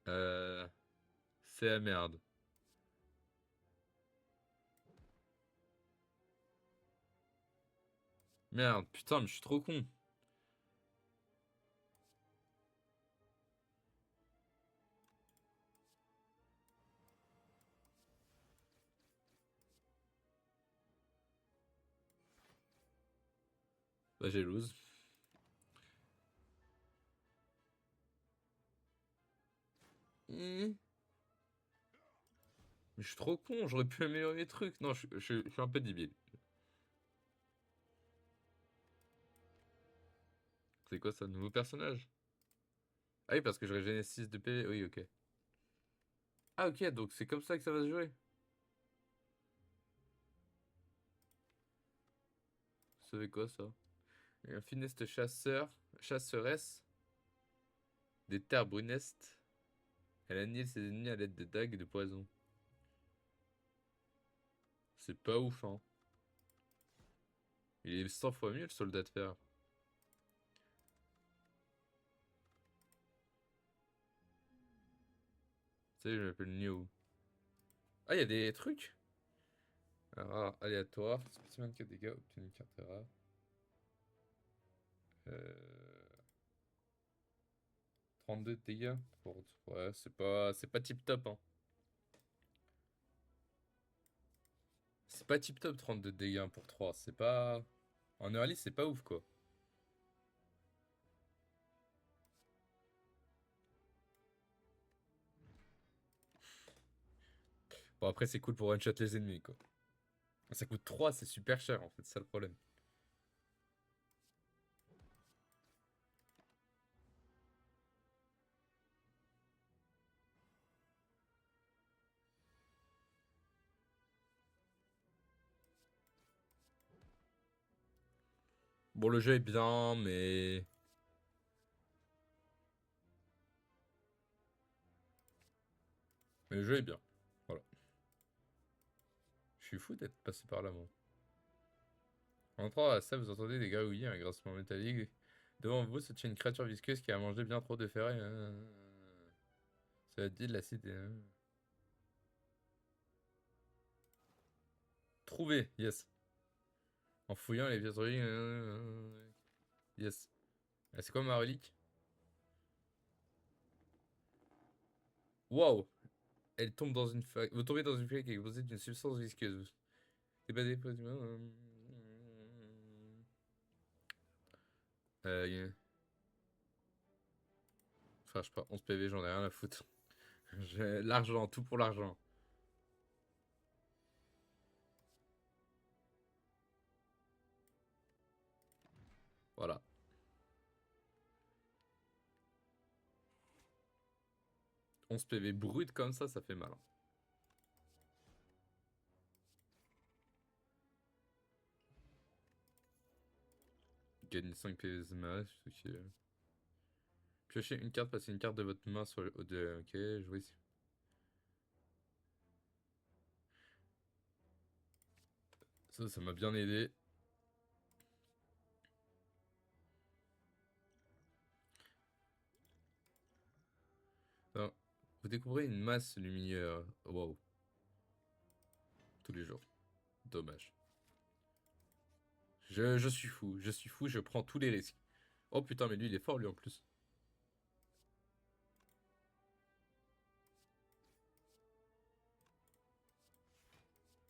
Euh, c'est la merde. Merde, putain, mais je suis trop con. Bah j'ai lose. Mais je suis trop con, j'aurais pu améliorer les trucs. Non, je suis un peu débile. C'est quoi ça, nouveau personnage? Ah oui, parce que je régénère 6 de PV. Oui, ok. Ah ok, donc c'est comme ça que ça va se jouer. Ça fait quoi ça? Et un funeste chasseur, chasseresse des terres brunestes. Elle annihile ses ennemis à l'aide de dagues et de poison. C'est pas ouf, hein. Il est 100 fois mieux le soldat de fer. Tu sais, je m'appelle Neo. Ah, il y a des trucs? Alors, aléatoire, spécimen 4 dégâts, obtenu une carte rare. Euh... 32 dégâts pour... Ouais, c'est pas tip top, hein. C'est pas tip top 32 dégâts pour 3. C'est pas... En early, c'est pas ouf, quoi. Bon, après, c'est cool pour one-shot les ennemis, quoi. Ça coûte 3, c'est super cher, en fait, c'est ça le problème. Bon, le jeu est bien, mais... Mais le jeu est bien. Voilà. Je suis fou d'être passé par là, moi. En entrant à ça, vous entendez des garaouillis, un grincement métallique. Devant vous se tient une créature visqueuse qui a mangé bien trop de ferraille. Ça dit de l'acide. Trouvé, yes. En fouillant les pièces reliques. Yes. Ah, c'est quoi ma relique? Waouh! Elle tombe dans une flaque. Vous tombez dans une flaque qui est composée d'une substance visqueuse. C'est pas des yeah. Enfin, je sais pas, 11 PV, j'en ai rien à foutre. J'ai l'argent, tout pour l'argent. Voilà. 11 PV brut comme ça fait mal, hein. Gagne 5 PV smash, ok. Piochez une carte, passez une carte de votre main sur le haut de... Ok, jouez ici. Ça m'a bien aidé. Alors, vous découvrez une masse lumineuse. Wow. Tous les jours. Dommage. Je suis fou, je prends tous les risques. Oh putain, mais lui, il est fort, lui, en plus.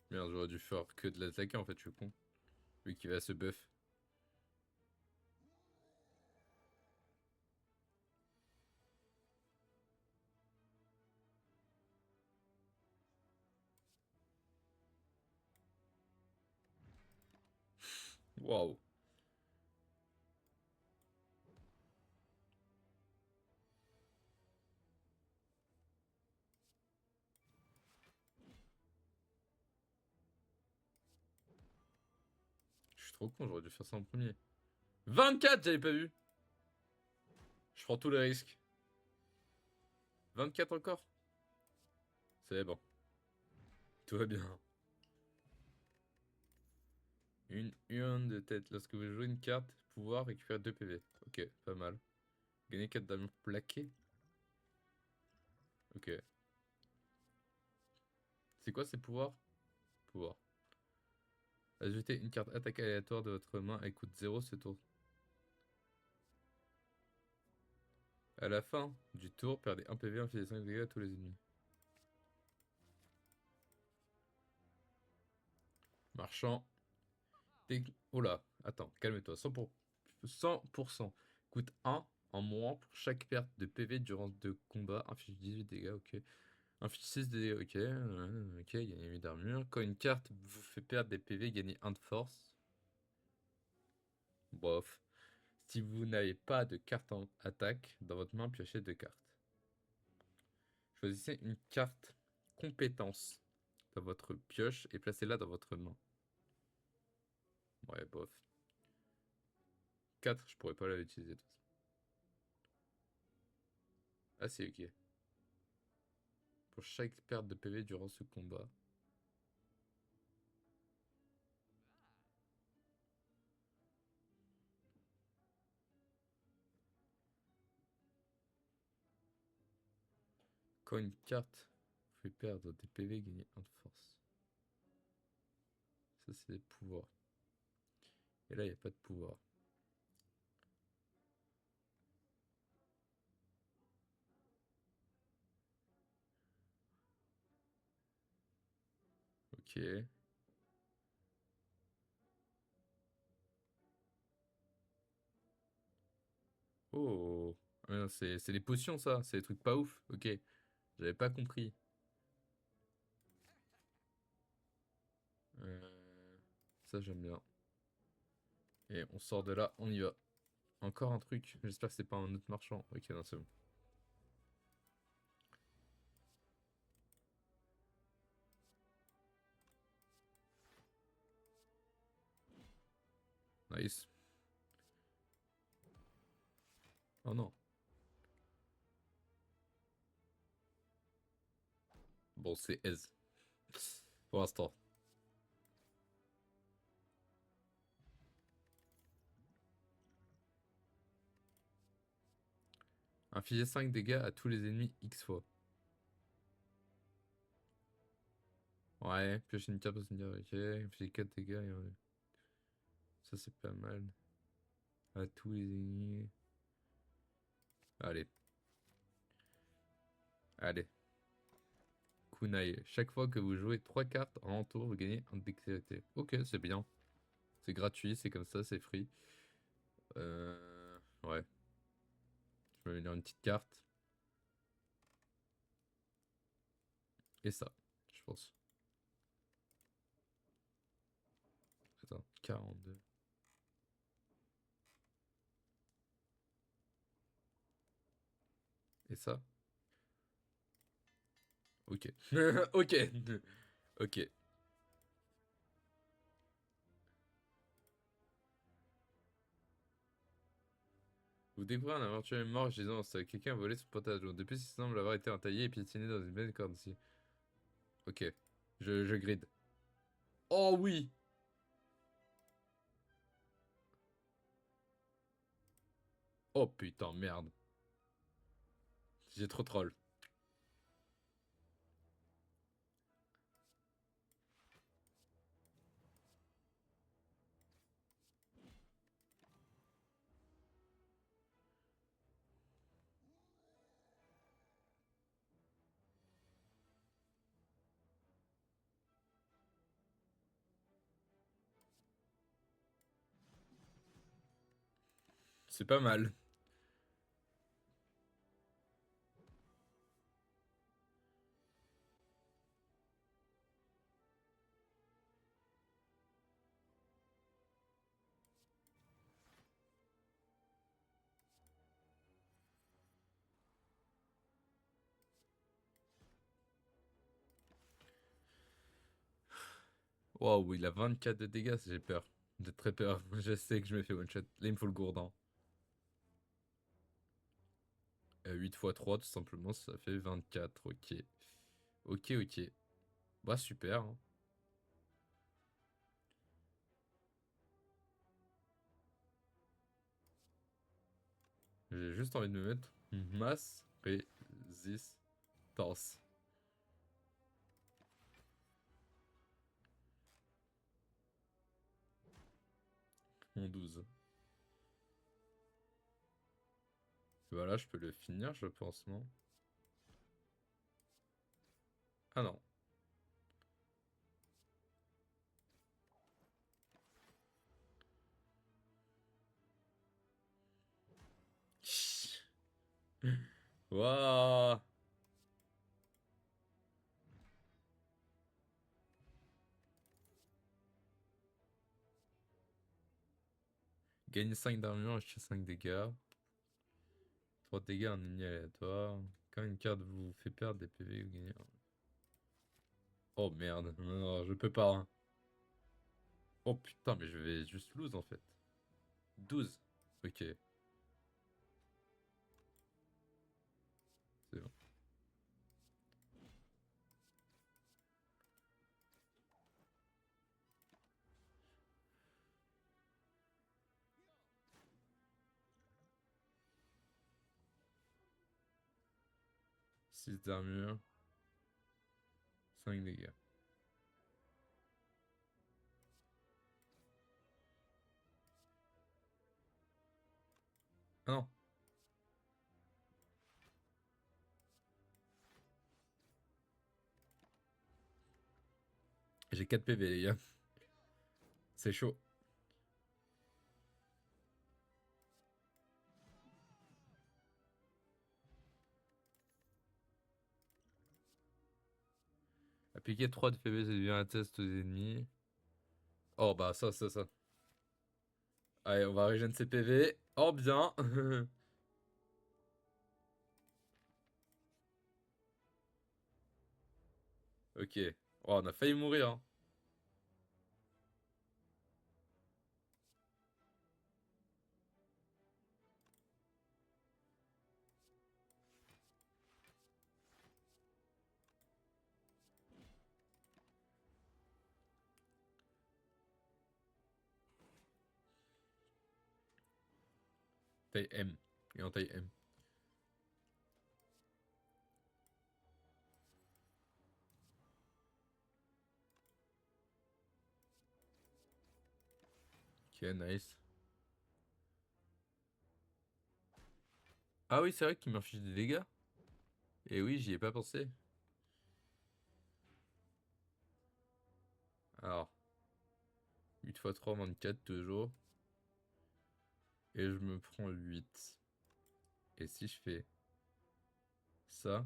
Merde, j'aurais dû faire que de l'attaquer, en fait, je suis con. Lui qui va se buff. Waouh. Je suis trop con, j'aurais dû faire ça en premier. 24, j'avais pas vu. Je prends tous les risques. 24 encore. C'est bon. Tout va bien. Une urne de tête. Lorsque vous jouez une carte, pouvoir récupérer 2 PV. Ok, pas mal. Gagner 4 diamants plaqués. Ok. C'est quoi ces pouvoirs? Pouvoir. Ajoutez une carte attaque aléatoire de votre main et coûte 0 ce tour. À la fin du tour, perdez 1 PV, infligez 5 dégâts à tous les ennemis. Marchand. Oh là, Attends, calme-toi. 100% coûte 1 en moins pour chaque perte de PV durant 2 combats. Inflige 18 dégâts, ok. Inflige 6 dégâts, ok. Ok, gagnez 8 d'armure. Quand une carte vous fait perdre des PV, gagnez 1 de force. Bof. Si vous n'avez pas de carte en attaque, dans votre main, piochez 2 cartes. Choisissez une carte compétence dans votre pioche et placez-la dans votre main. Ouais, bof. 4, je pourrais pas l'utiliser de toute façon. Ah, c'est ok. Pour chaque perte de PV durant ce combat. Quand une carte fait perdre des PV, gagnez 1 de force. Ça, c'est des pouvoirs. Et là, il n'y a pas de pouvoir. Ok. Oh. Ah non, c'est des potions, ça. C'est des trucs pas ouf. Ok. J'avais pas compris. Ça, j'aime bien. Et on sort de là, on y va. Encore un truc. J'espère que c'est pas un autre marchand. Ok, non, c'est bon. Nice. Oh non. Bon, c'est aise. Pour l'instant. Infligez 5 dégâts à tous les ennemis X fois. Ouais, piocher une carte pour se dire, ok. Infligez 4 dégâts. Ça, c'est pas mal. À tous les ennemis. Allez. Allez. Kunai. Chaque fois que vous jouez 3 cartes en entour, vous gagnez un de dextérité. Ok, c'est bien. C'est gratuit, c'est comme ça, c'est free. Ouais. Je vais venir une petite carte. Et ça, je pense. Attends, 42. Et ça? Ok. Ok. Ok. Vous découvrez un aventurier mort gisant que quelqu'un a volé son pantalon. Depuis, il semble avoir été entaillé et piétiné dans une belle corde ici. Ok. Je grid. Oh oui! Oh putain, merde. J'ai trop troll. C'est pas mal. Waouh, il a 24 de dégâts, j'ai peur. J'ai très peur. Je sais que je me fais one shot. Là, il me faut le gourdin. 8 x 3, tout simplement, ça fait 24. Ok. Ok, ok. Bah, super, hein. J'ai juste envie de me mettre masse résistance. Mon 12. Voilà, je peux le finir, je pense, non? Ah non. Waouh. Gagne 5 d'armure, acheter 5 dégâts. 3 dégâts en ennemi aléatoire. Quand une carte vous fait perdre des PV, vous gagnez. Oh merde, non, non, je peux pas, hein. Oh putain, mais je vais juste lose en fait. 12. Ok, c'est bon. 6 d'armure, 5 dégâts. Ah non, j'ai 4 PV les gars. C'est chaud. Appliquer 3 de PV, ça devient un test aux ennemis. Oh bah ça. Allez, on va régénérer ses PV. Oh bien. Ok. Oh, on a failli mourir, hein. Taille M. Et en taille M. Ok, nice. Ah oui, c'est vrai qu'il m'inflige des dégâts. Et oui, j'y ai pas pensé. Alors, 8 x 3, 24 toujours. Et je me prends 8. Et si je fais ça,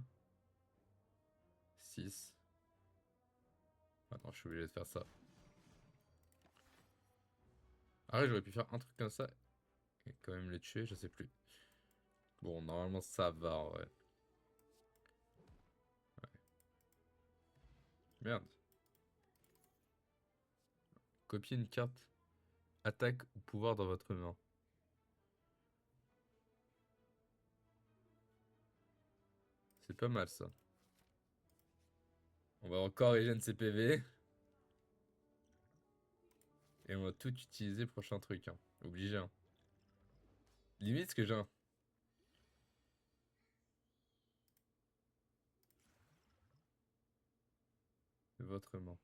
6. Ah non, je suis obligé de faire ça. Ah ouais, j'aurais pu faire un truc comme ça et quand même les tuer, je sais plus. Bon, normalement ça va en vrai. Merde. Copier une carte attaque ou pouvoir dans votre main. C'est pas mal ça. On va encore régénérer ses PV. Et on va tout utiliser prochain truc, hein. Obligé, hein. Limite ce que j'ai un. Votre main.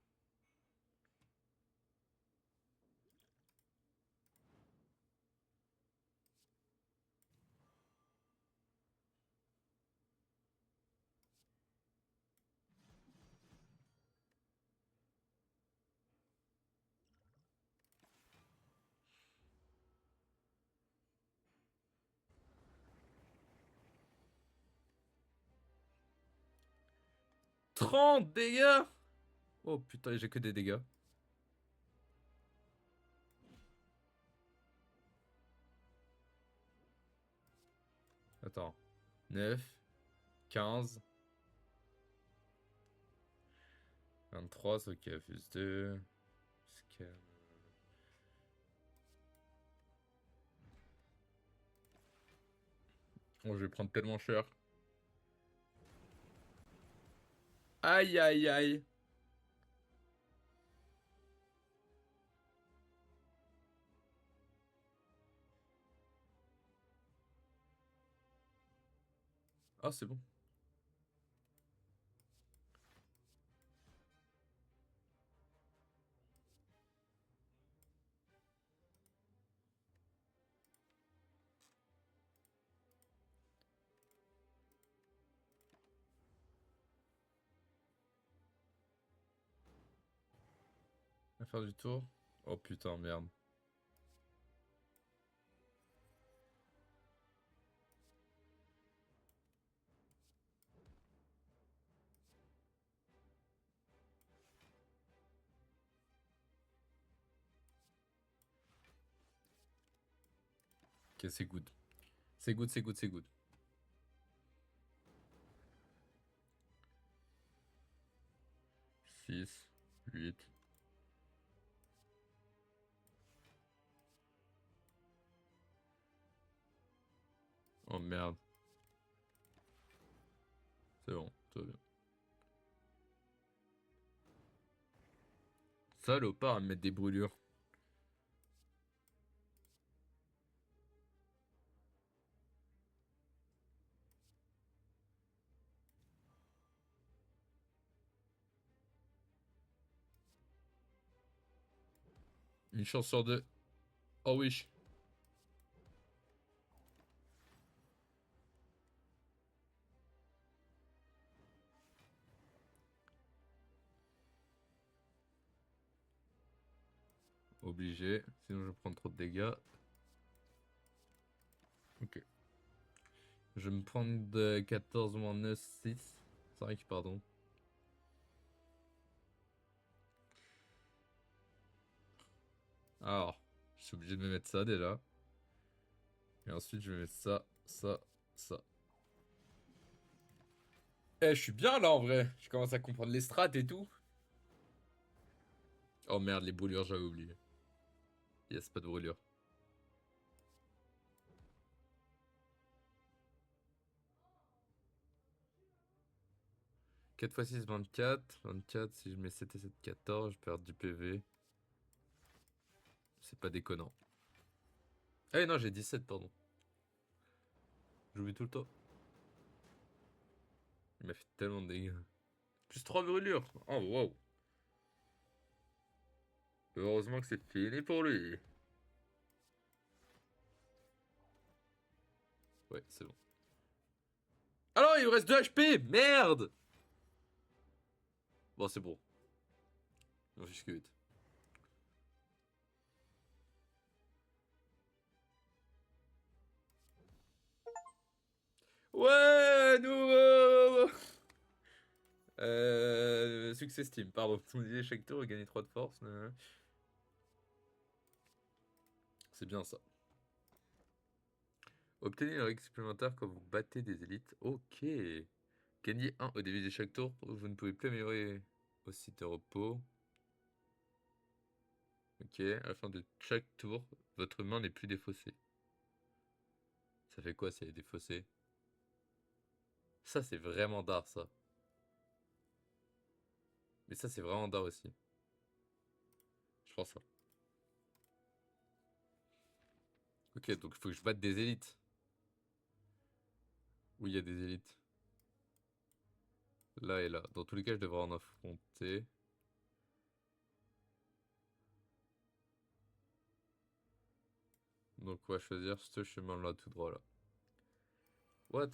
Trente dégâts. Oh putain, j'ai que des dégâts. Attends. 9, 15, 23, c'est ok, plus 2. Scan. Oh, je vais prendre tellement cher. Aïe, aïe, aïe. Ah, c'est bon. À faire du tour. Oh putain, merde. Ok, c'est good. C'est good, c'est good, c'est good. 6, 8. Oh merde. C'est bon, tout va bien. Salopard à me mettre des brûlures. Une chance sur deux. Oh oui. Obligé, sinon je vais prendre trop de dégâts. Ok. Je vais me prendre de 14 moins 9, 6. 5, pardon. Alors, je suis obligé de me mettre ça déjà. Et ensuite, je vais mettre ça, ça, ça. Eh, je suis bien là en vrai. Je commence à comprendre les strats et tout. Oh merde, les brûlures, j'avais oublié. Yes, pas de brûlure. 4 x 6, 24. 24, si je mets 7 et 7, 14, je perds du PV. C'est pas déconnant. Eh non, j'ai 17, pardon. J'oublie tout le temps. Il m'a fait tellement de dégâts. Plus 3 brûlures. Oh, wow. Heureusement que c'est fini pour lui. Ouais, c'est bon. Ah non, il me reste 2 HP. Merde. Bon, c'est bon. On fiche que 8. Ouais, nouveau. Success team, pardon. On disait chaque tour, gagner 3 de force. C'est bien ça. Obtenez une règle supplémentaire quand vous battez des élites. Ok. Gagnez 1 au début de chaque tour. Vous ne pouvez plus améliorer au site de repos. Ok. À la fin de chaque tour, votre main n'est plus défaussée. Ça fait quoi si elle est défaussée? Ça, c'est vraiment d'art, ça. Mais ça, c'est vraiment d'art aussi. Je pense ça. Ok, donc il faut que je batte des élites. Oui, il y a des élites. Là et là. Dans tous les cas, je devrais en affronter. Donc on va choisir ce chemin-là tout droit là. What?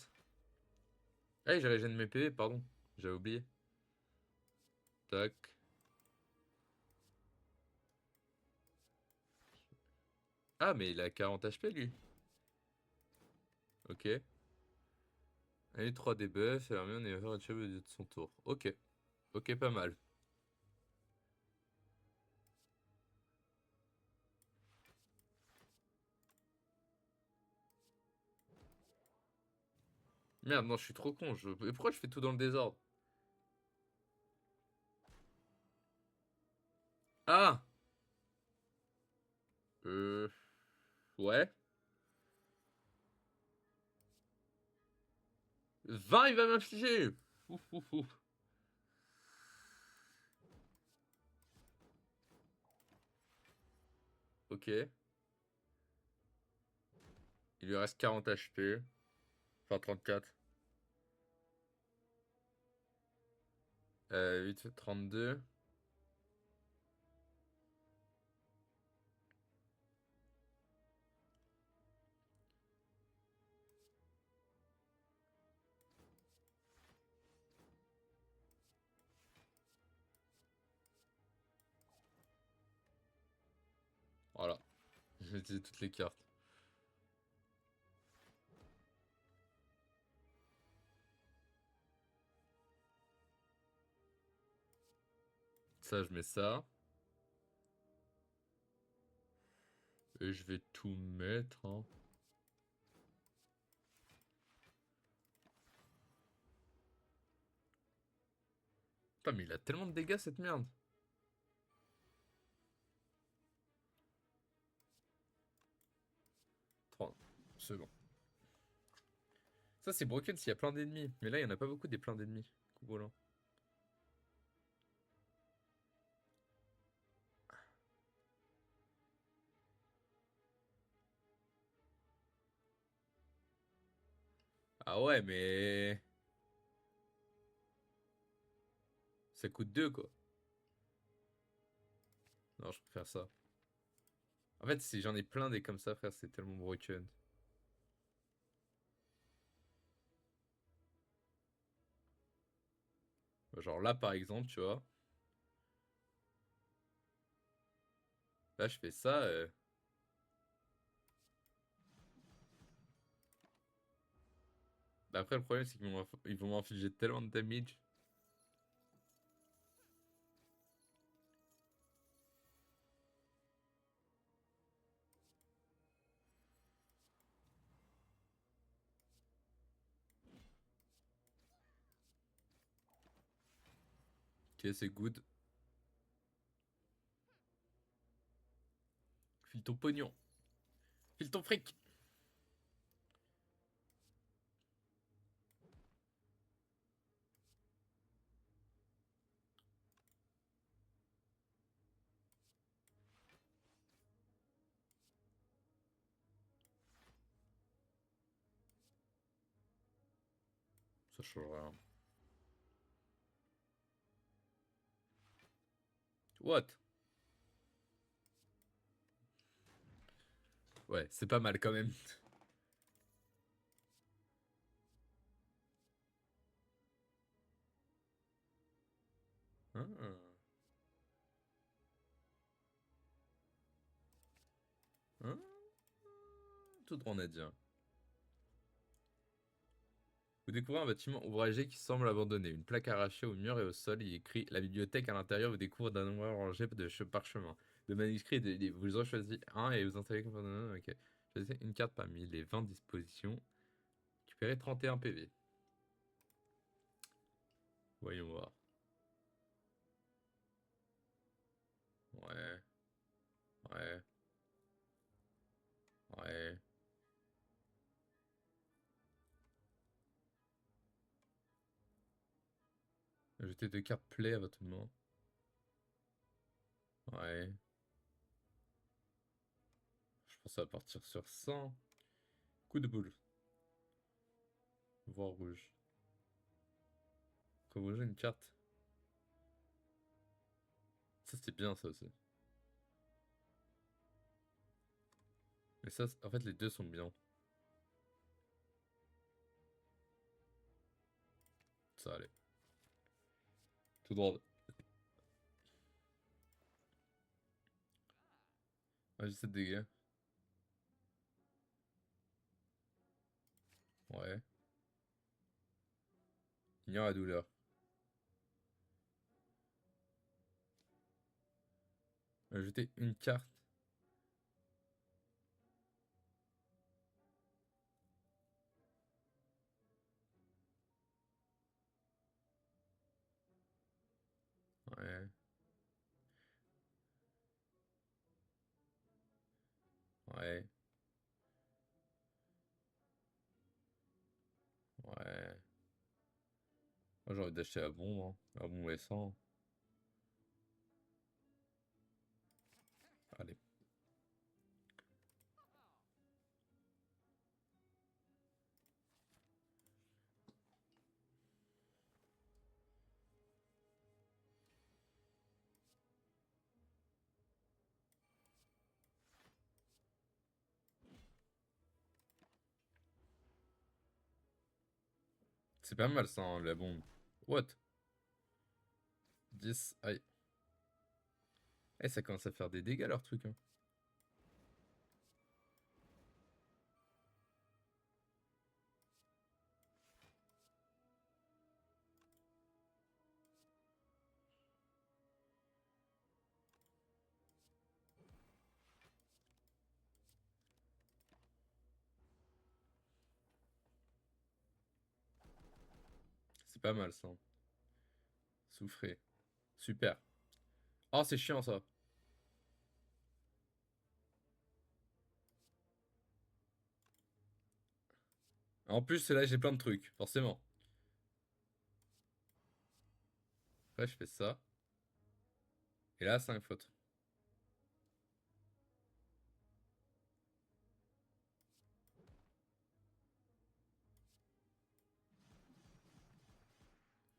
Ah, j'ai régénéré mes PV, pardon. J'avais oublié. Tac. Ah, mais il a 40 HP lui. Ok. Il a eu 3 debuffs et l'armée on est faire un cheveu de son tour. Ok. Ok, pas mal. Merde, non, je suis trop con. Et pourquoi je fais tout dans le désordre? Ah! Euh. Ouais. 20, il va m'infliger! Ouf, ouf, ouf. Ok. Il lui reste 40 HP. Enfin, 34. 8, 32. Voilà. J'ai utilisé toutes les cartes. Ça, je mets ça. Et je vais tout mettre, hein. Putain, mais il a tellement de dégâts cette merde. C'est bon. Ça, c'est broken s'il y a plein d'ennemis. Mais là, il y en a pas beaucoup des plein d'ennemis. Coup volant. Ah ouais, mais... Ça coûte 2 quoi. Non, je préfère ça. En fait, si j'en ai plein des comme ça, frère, c'est tellement broken. Genre là, par exemple, tu vois. Là, je fais ça. Bah, après, le problème, c'est qu'ils vont m'infliger tellement de damage. Ok, c'est good. File ton pognon. File ton fric. Ça change rien. What? Ouais, c'est pas mal quand même. Ah. Hein. Tout droit, on a dit. Hein. Vous découvrez un bâtiment ouvragé qui semble abandonné. Une plaque arrachée au mur et au sol. Il est écrit la bibliothèque à l'intérieur. Vous découvrez d'un nombre rangé de parchemins, de manuscrits et de livres. Vous en choisissez un et vous installez comme... Ok. Choisissez une carte parmi les 20 dispositions. Récupérez 31 PV. Voyons voir. Ouais. Ouais. Ouais. Ajoutez 2 cartes play à votre main. Ouais. Je pense à partir sur 100. Coup de boule. Voire rouge. Quand vous jouez une carte. Ça, c'est bien, ça aussi. Mais ça, en fait, les deux sont bien. Ça, allait. Tout droit. Ouais, j'ai 7 dégâts. Ouais. Ignore la douleur. Ajouter une carte. Ouais. Ouais. Ouais. Moi, j'ai envie d'acheter la bombe. Hein. La bombe est 100. Allez. C'est pas mal ça, hein, la bombe. What? 10. Aïe. Eh, ça commence à faire des dégâts leur truc. Hein. C'est pas mal ça. Souffrez. Super. Oh, c'est chiant ça. En plus, là, j'ai plein de trucs, forcément. Après, je fais ça. Et là, 5 fautes.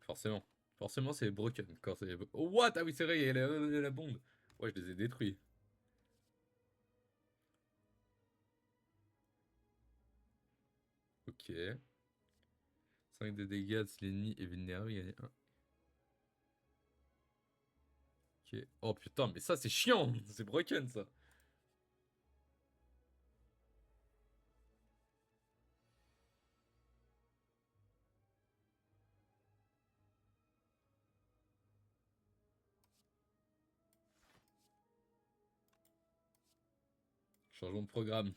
Forcément. Forcément, c'est broken quand c'est. Oh, what? Ah oui, c'est vrai, il y a la bombe. Ouais, je les ai détruits. Ok. 5 de dégâts si l'ennemi est vulnérable, il y en a un. Ok. Oh putain, mais ça, c'est chiant! C'est broken ça. Changeons de programme.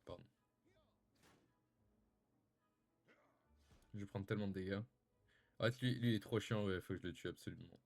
Pardon. Je vais prendre tellement de dégâts. Ah, lui, il est trop chiant, ouais, faut que je le tue absolument.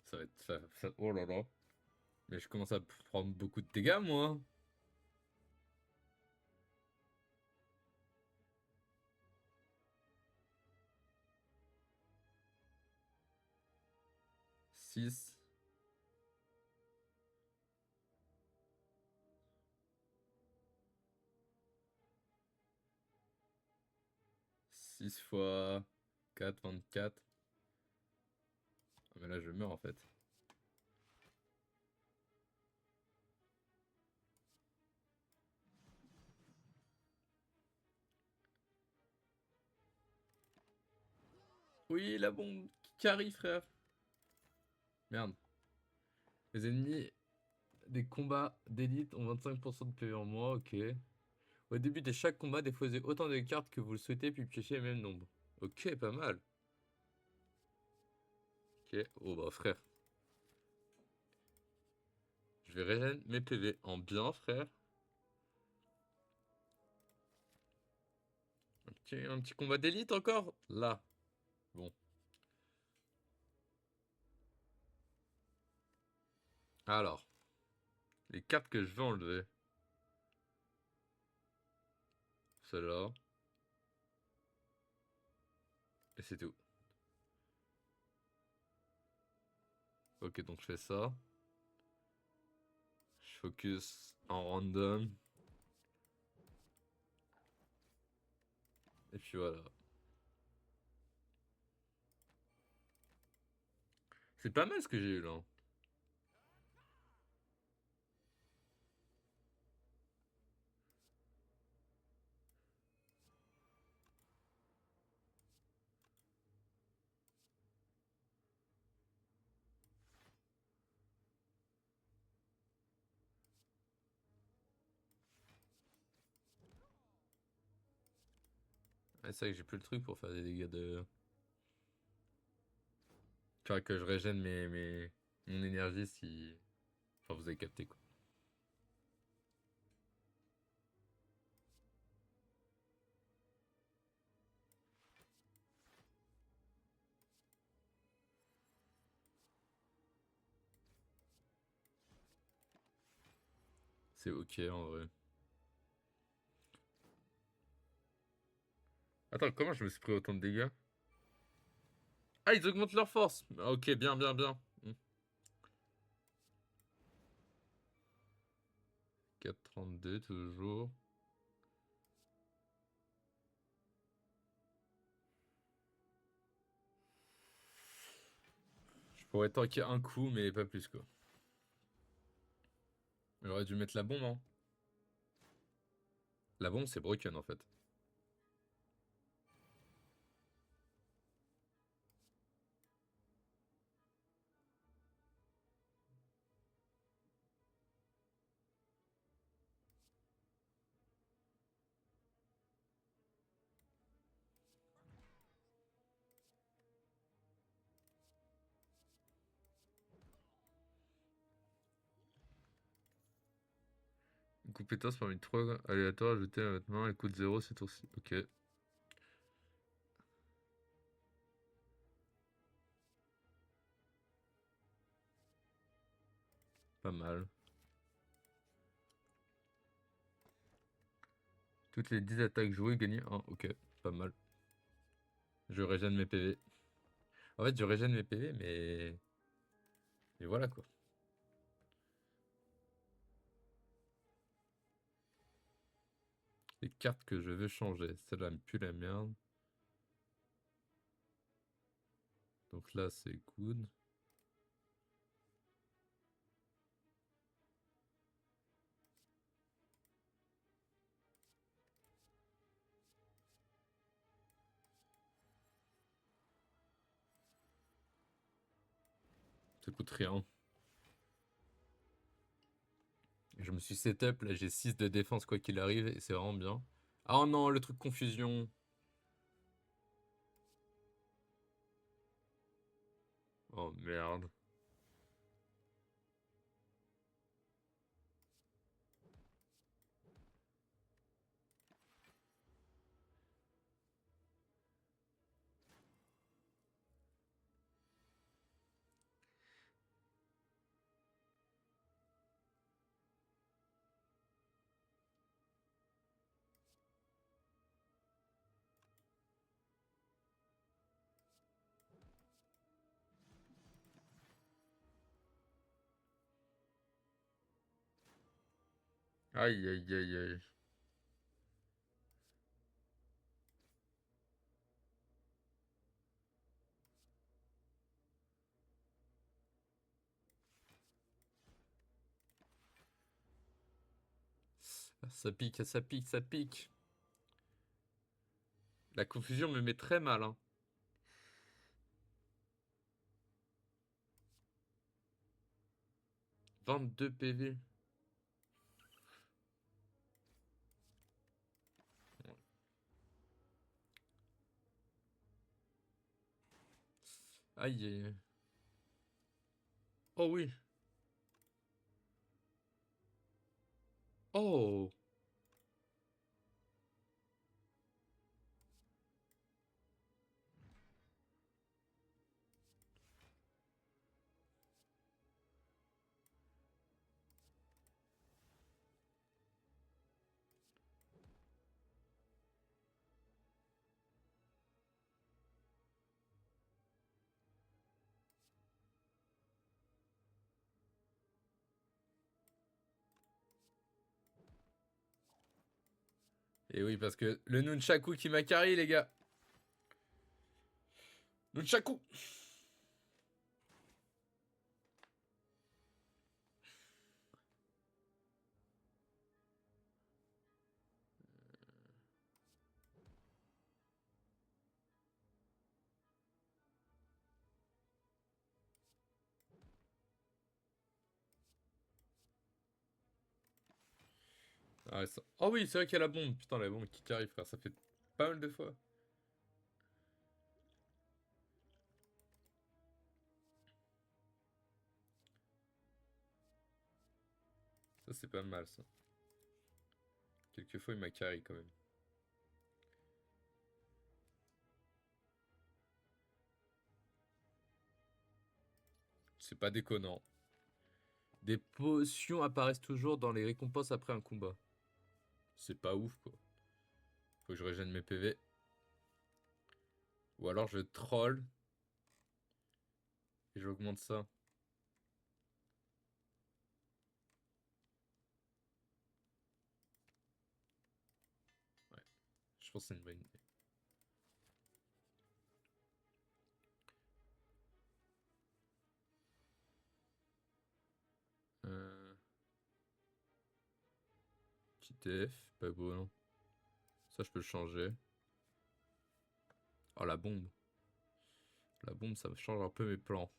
Ça va être. Oh là là. Mais je commence à prendre beaucoup de dégâts, moi. 6. 6 fois 4, 24. Ah, mais là, je meurs en fait. Oui, la bombe qui arrive, frère. Merde. Les ennemis des combats d'élite ont 25% de PV en moins, ok. Au début de chaque combat, déposez autant de cartes que vous le souhaitez, puis piochez le même nombre. Ok, pas mal. Ok, oh bah frère. Je vais régénérer mes PV en bien, frère. Un petit combat d'élite encore? Là. Bon. Alors. Les cartes que je vais enlever. Celle-là. Et c'est tout. Ok, donc je fais ça. Je focus en random. Et puis voilà. C'est pas mal ce que j'ai eu là. Ah, c'est vrai que j'ai plus le truc pour faire des dégâts de. Faudrait que je régène mon énergie si. Enfin, vous avez capté quoi. C'est ok en vrai. Attends, comment je me suis pris autant de dégâts? Ah, ils augmentent leur force! Ok, bien, bien, bien. 4,32 toujours. Je pourrais tanker un coup, mais pas plus quoi. J'aurais dû mettre la bombe, hein. La bombe, c'est broken en fait. Une compétence parmi 3 aléatoires ajoutée à votre main, elle coûte 0 ces tours-ci. Ok, pas mal. Toutes les 10 attaques jouées, gagner 1. Ok, pas mal. Je régène mes PV. En fait, je régène mes PV, mais... Mais voilà quoi. Les cartes que je veux changer, celle-là me pue la merde. Donc là, c'est good. Ça coûte rien. Je me suis setup, là j'ai 6 de défense quoi qu'il arrive, et c'est vraiment bien. Ah oh non, le truc confusion. Oh merde. Aïe aïe aïe aïe. Ah, ça pique, ça pique, ça pique. La confusion me met très mal, hein. 22 PV. Aïe aïe aïe. Oh oui. Oh. Et oui, parce que le nunchaku qui m'a carry, les gars. Nunchaku. Ah, oh oui, c'est vrai qu'il y a la bombe. Putain, la bombe qui carry, frère. Ça fait pas mal de fois. Ça, c'est pas mal, ça. Quelquefois, il m'a carry quand même. C'est pas déconnant. Des potions apparaissent toujours dans les récompenses après un combat. C'est pas ouf, quoi. Faut que je régène mes PV. Ou alors je troll. Et j'augmente ça. Ouais. Je pense que c'est une bonne idée. Euh... Petit F. Pas beau, non. Ça, je peux le changer. Oh, la bombe. La bombe, ça change un peu mes plans.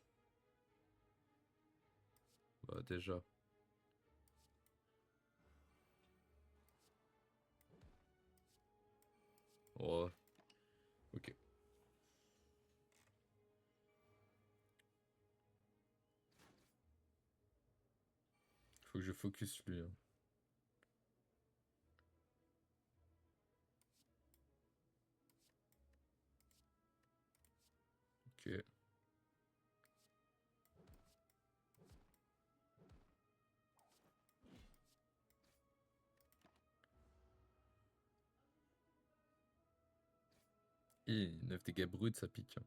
Bah, déjà. Oh, ok. Faut que je focus lui, hein. Ok. Et 9 dégâts bruts, ça pique, hein.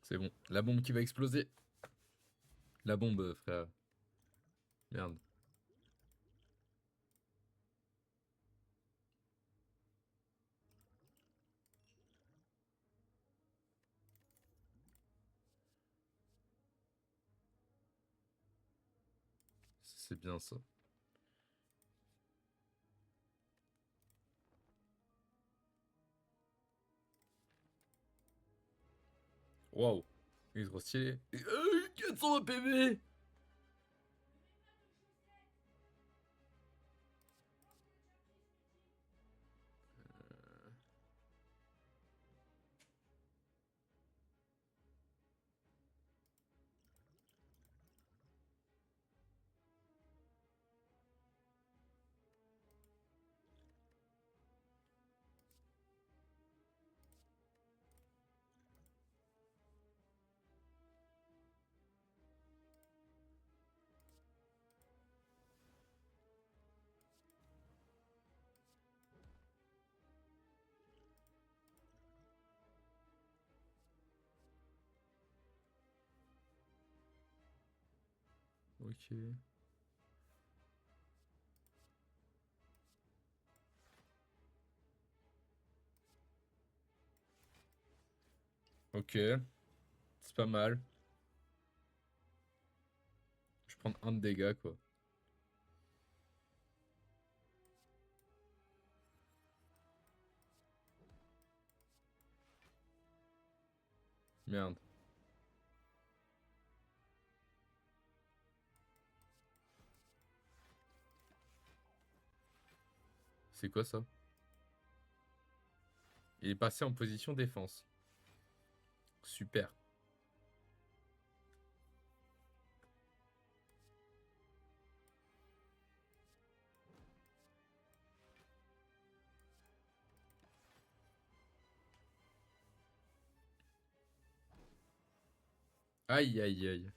C'est bon. La bombe qui va exploser. La bombe, frère. Merde. C'est bien ça. Waouh. Il est trop stylé. 400 PV. Ok. Ok. C'est pas mal. Je prends un de dégâts, quoi. Merde. C'est quoi ça? Il est passé en position défense. Super. Aïe, aïe, aïe.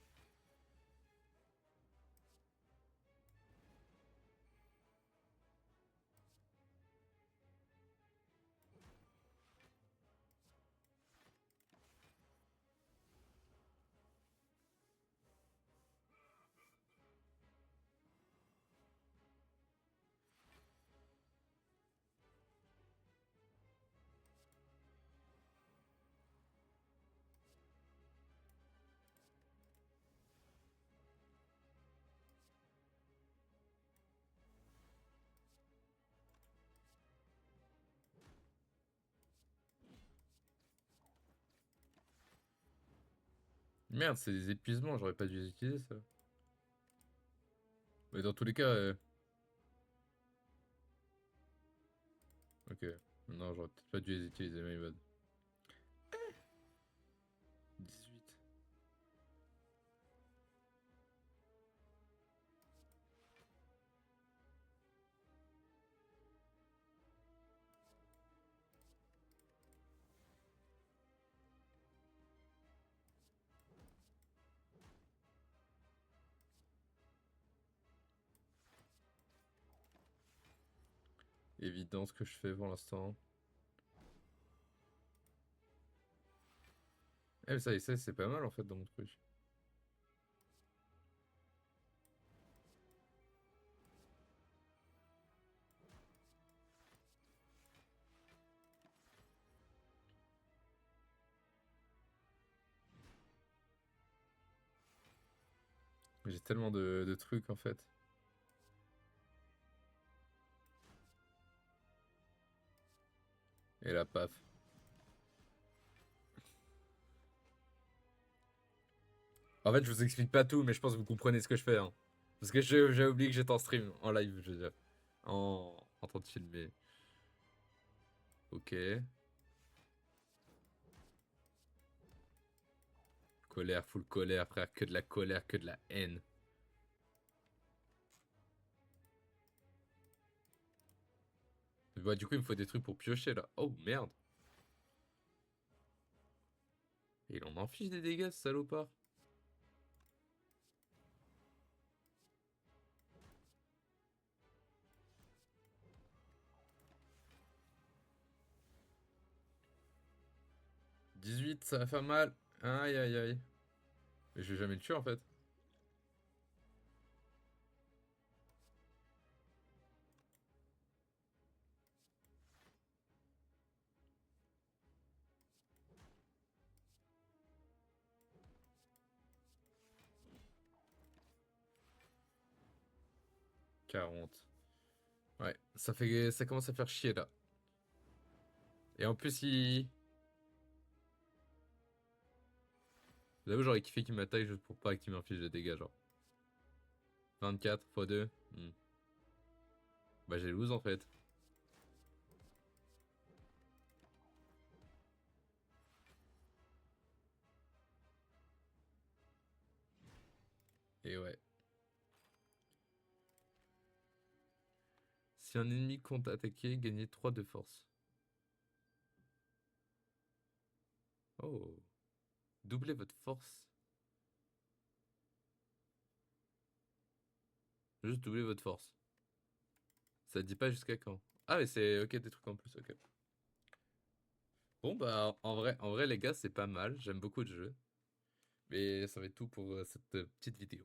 Merde, c'est des épuisements, j'aurais pas dû les utiliser ça. Mais dans tous les cas, ok. Non, j'aurais peut-être pas dû les utiliser, my bad. 18. Évident ce que je fais pour l'instant. Eh, mais ça, c'est pas mal en fait dans mon truc. J'ai tellement de trucs en fait. Et là, paf. En fait, je vous explique pas tout, mais je pense que vous comprenez ce que je fais. Hein. Parce que j'ai oublié que j'étais en stream, en live, je veux dire. En train de filmer. Ok. Colère, full colère, frère. Que de la colère, que de la haine. Bah, du coup, il me faut des trucs pour piocher là. Oh merde. Et il en fiche des dégâts, ce salopard. « 18, ça va faire mal. Aïe aïe aïe. Mais je vais jamais le tuer en fait. 40. Ouais, ça commence à faire chier là. Et en plus, il... J'avoue, j'aurais kiffé qu'il m'attaque juste pour pas qu'il m'inflige de dégâts, genre. 24 x 2. Bah, j'ai lose en fait. Et ouais. Si un ennemi compte attaquer, gagnez 3 de force. Oh. Doublez votre force. Juste doublez votre force. Ça dit pas jusqu'à quand. Ah, mais c'est ok, des trucs en plus, ok. Bon, bah, en vrai, les gars, c'est pas mal. J'aime beaucoup le jeu. Mais ça va être tout pour cette petite vidéo.